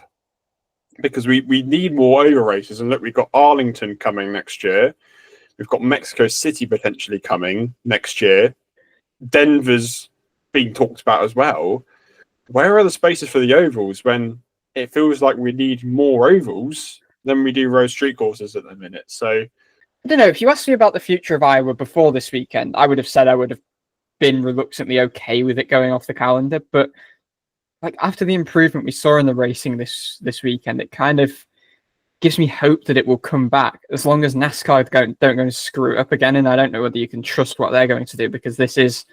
because we need more oval races. And look, we've got Arlington coming next year, we've got Mexico City potentially coming next year, Denver's being talked about as well. Where are the spaces for the ovals when it feels like we need more ovals than we do road street courses at the minute? So I don't know. If you asked me about the future of Iowa before this weekend, I would have said I would have been reluctantly okay with it going off the calendar. But like, after the improvement we saw in the racing this weekend, it kind of gives me hope that it will come back, as long as NASCAR don't go and screw it up again. And I don't know whether you can trust what they're going to do, because this is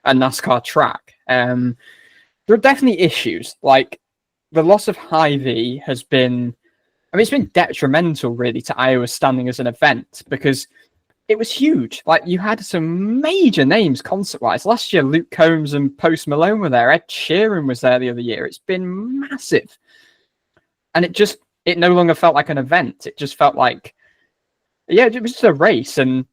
a NASCAR track. There are definitely issues. Like, the loss of Hy-Vee has been, it's been detrimental really to Iowa's standing as an event, because it was huge. Like, you had some major names concert-wise. Last year, Luke Combs and Post Malone were there. Ed Sheeran was there the other year. It's been massive. And it no longer felt like an event. It just felt like, it was just a race. And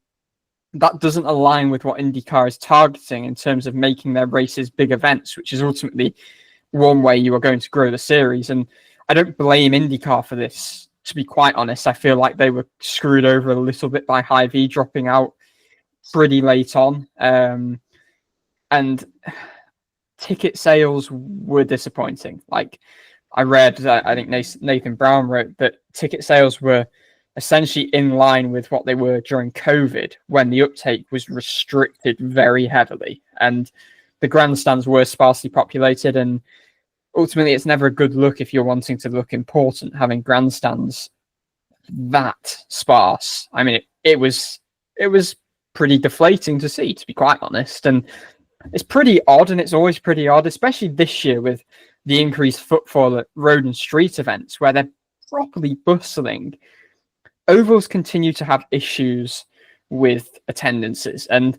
that doesn't align with what IndyCar is targeting in terms of making their races big events, which is ultimately one way you are going to grow the series. And I don't blame IndyCar for this. To be quite honest, I feel like they were screwed over a little bit by Hy-Vee dropping out pretty late on. And ticket sales were disappointing. Like, I read, I think Nathan Brown wrote that ticket sales were essentially in line with what they were during COVID, when the uptake was restricted very heavily. And the grandstands were sparsely populated, and ultimately, it's never a good look if you're wanting to look important, having grandstands that sparse. I mean, it was pretty deflating to see, to be quite honest. And it's pretty odd, and it's always pretty odd, especially this year with the increased footfall at road and street events where they're properly bustling. Ovals continue to have issues with attendances, and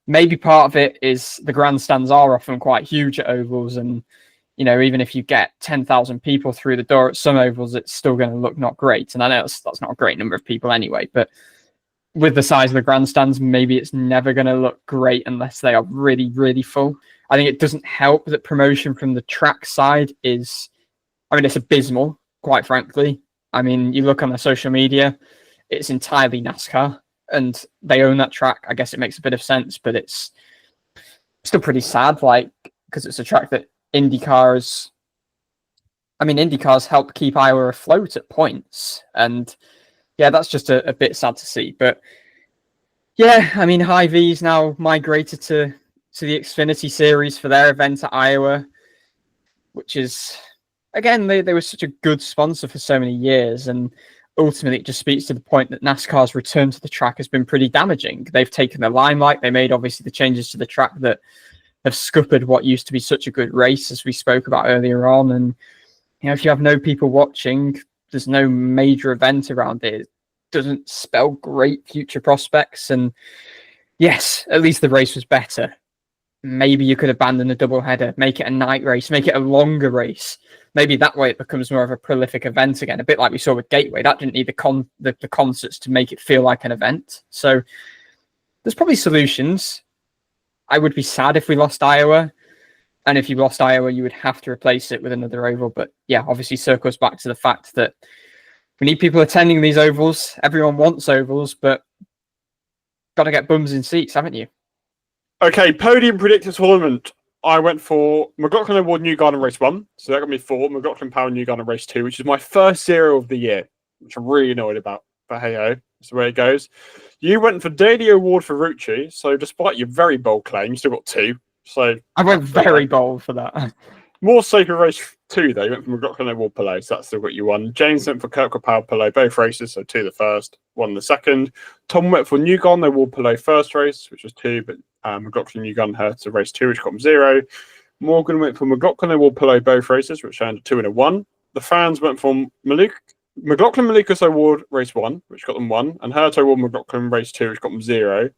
maybe part of it is the grandstands are often quite huge at ovals, and even if you get 10,000 people through the door at some ovals, it's still going to look not great. And I know that's not a great number of people anyway, but with the size of the grandstands, maybe it's never going to look great unless they are really, really full. I think it doesn't help that promotion from the track side it's abysmal, quite frankly. I mean, you look on the social media, it's entirely NASCAR, and they own that track. I guess it makes a bit of sense, but it's still pretty sad, because it's a track that IndyCar's helped keep Iowa afloat at points. And yeah, that's just a bit sad to see. But yeah, Hy-Vee's now migrated to the Xfinity Series for their event at Iowa, which is, again, they were such a good sponsor for so many years. And ultimately, it just speaks to the point that NASCAR's return to the track has been pretty damaging. They've taken the limelight. They made, obviously, the changes to the track that have scuppered what used to be such a good race, as we spoke about earlier on. And if you have no people watching, there's no major event around it. It doesn't spell great future prospects. And yes, at least the race was better. Maybe you could abandon a doubleheader, make it a night race, make it a longer race. Maybe that way it becomes more of a prolific event again, a bit like we saw with Gateway. That didn't need the concerts to make it feel like an event. So there's probably solutions. I would be sad if we lost Iowa. And if you lost Iowa, you would have to replace it with another oval. But yeah, obviously circles back to the fact that we need people attending these ovals. Everyone wants ovals, but got to get bums in seats, haven't you? Okay, podium predictor tournament. I went for McLaughlin Award Newgarden Race 1. So that got me 4. McLaughlin Power Newgarden Race 2, which is my first 0 of the year, which I'm really annoyed about. But hey-ho, that's the way it goes. You went for Daly Award for Ferrucci. So despite your very bold claim, you still got 2. So I went very bold for that. More safer race 2, though. You went for McLaughlin Award Palou, so that's still what you won. James went for Kirkwood Power Palou, both races, so 2 the first, 1 the second. Tom went for Newgarden Award Palou first race, which was 2, but McLaughlin Newgarden Hertz race 2, which got him 0. Morgan went for McLaughlin Award Palou both races, which earned a 2 and a 1. The fans went for McLaughlin Malukas Award race 1, which got them 1, and Hertz Award McLaughlin race 2, which got them 0.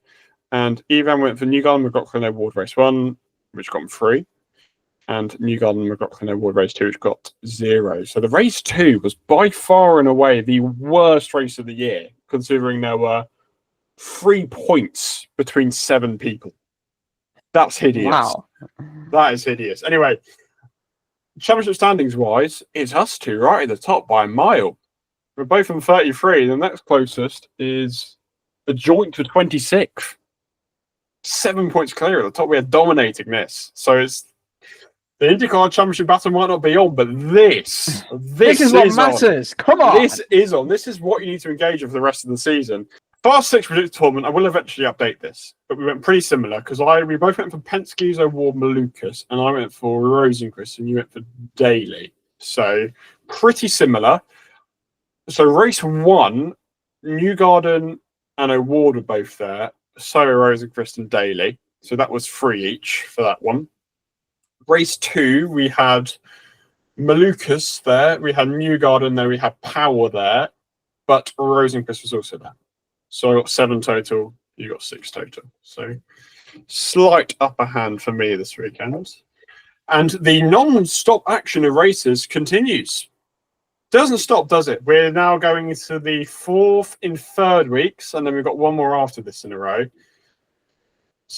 And Evan went for Newgarden McLaughlin Award race 1, which got them 3. And Newgarden McLaughlin Award race 2, which got 0. So the race 2 was by far and away the worst race of the year, considering there were 3 points between 7 people. That's hideous. Wow. That is hideous. Anyway, championship standings wise, it's us two right at the top by a mile. We're both on 33. The next closest is a joint for 26th. 7 points clear at the top. We are dominating this. So it's the IndyCar Championship battle might not be on, but this is what matters. Come on. This is on. This is what you need to engage with for the rest of the season. Fast 6 predictor tournament, I will eventually update this, but we went pretty similar because we both went for Penske's Award Malukas, and I went for Rosenquist, and you went for Daly. So pretty similar. So race 1, Newgarden and Award were both there. So were Rosenquist and Daly. So that was 3 each for that one. Race 2, we had Malukas there, we had Newgarden there, we had Power there, but Rosenquist was also there. So I got 7 total, you got 6 total. So slight upper hand for me this weekend. And the non-stop action of races continues. Doesn't stop, does it? We're now going into the 4th in 3rd weeks, and then we've got one more after this in a row.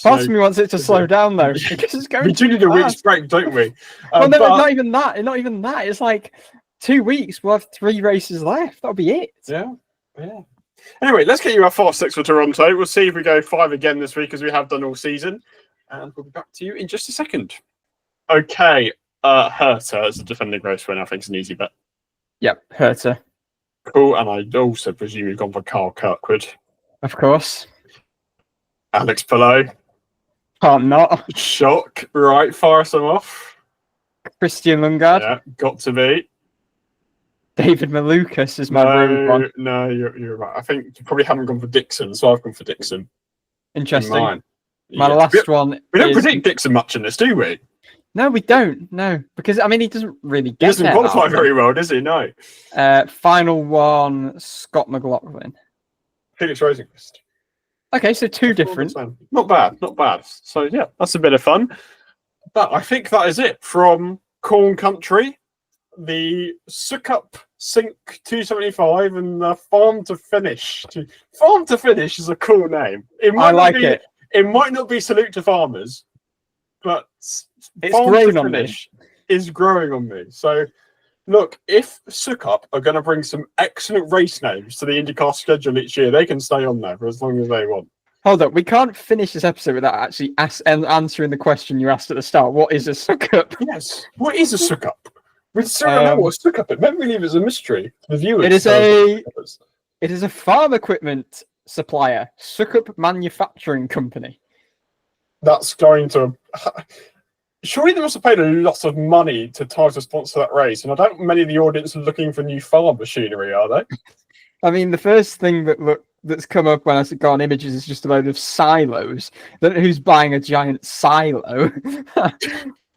Part of me wants it to slow down though, because it's going. We do need a week's break, don't we? Well, no, not even that. Not even that. It's like 2 weeks. We'll have 3 races left. That'll be it. Yeah. Anyway, let's get you our fast 6 for Toronto. We'll see if we go 5 again this week, as we have done all season, and we'll be back to you in just a second. Okay, Hertha as a defending race winner. I think it's an easy bet. Yep, Hertha. Cool, and I also presume you've gone for Carl Kirkwood. Of course. Alex Palou. Can't not. Shock. Right, fire some off. Christian Lundgaard. Yeah, got to be. David Malukas is my road one. No, you're right. I think you probably haven't gone for Dixon, so I've gone for Dixon. Interesting. My last one. We don't predict Dixon much in this, do we? No, we don't. No, because I mean, he doesn't really get. He doesn't qualify very well, does he? No. Final one, Scott McLaughlin. Felix Rosenquist. Okay, so 2 different. Not bad, not bad. So yeah, that's a bit of fun. But I think that is it from Corn Country, the Sukup Sync 275, and the Farm to Finish. Farm to Finish is a cool name. I like it. It might not be Salute to Farmers, but it's Farm grown to on Finish is growing on me. So look, if Sukup are going to bring some excellent race names to the IndyCar schedule each year, they can stay on there for as long as they want. Hold up, we can't finish this episode without actually answering the question you asked at the start. What is a Sukup? Yes, what is a Sukup? We still don't know what a Sukup is. Maybe we leave it as a mystery to the viewers. It is a farm equipment supplier, Sukup Manufacturing Company. That's going to... Surely they must have paid a lot of money to try to sponsor that race, and I don't think many of the audience are looking for new farm machinery, are they? I mean, the first thing that looked that's come up when I've got on images is just a load of silos. I don't know who's buying a giant silo.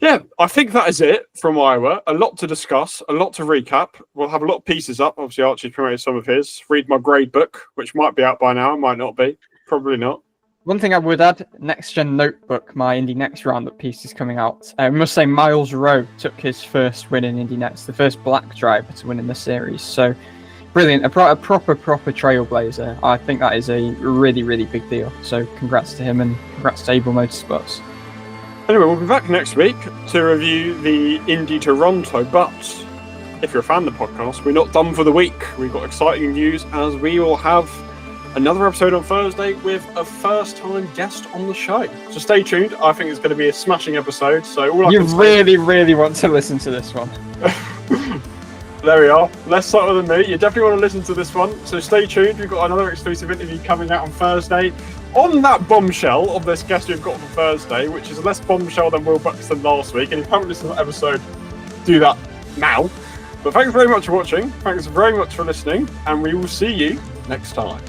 Yeah, I think that is it from Iowa. A lot to discuss, a lot to recap. We'll have a lot of pieces up. Obviously, Archie promoted some of his. Read my grade book, which might be out by now, might not be. Probably not. One thing I would add, Next Gen Notebook, my Indy Next roundup piece is coming out. I must say Miles Rowe took his first win in Indy Next, the first black driver to win in the series. So brilliant, a proper trailblazer. I think that is a really, really big deal. So congrats to him and congrats to Able Motorsports. Anyway, we'll be back next week to review the Indy Toronto, but if you're a fan of the podcast, we're not done for the week. We've got exciting news as we will have another episode on Thursday with a first-time guest on the show. So stay tuned. I think it's going to be a smashing episode. So all you really want to listen to this one. There we are. Less subtle than me. You definitely want to listen to this one. So stay tuned. We've got another exclusive interview coming out on Thursday. On that bombshell of this guest we've got for Thursday, which is less bombshell than Will Buxton last week. And if you haven't listened to that episode, do that now. But thanks very much for watching. Thanks very much for listening. And we will see you next time.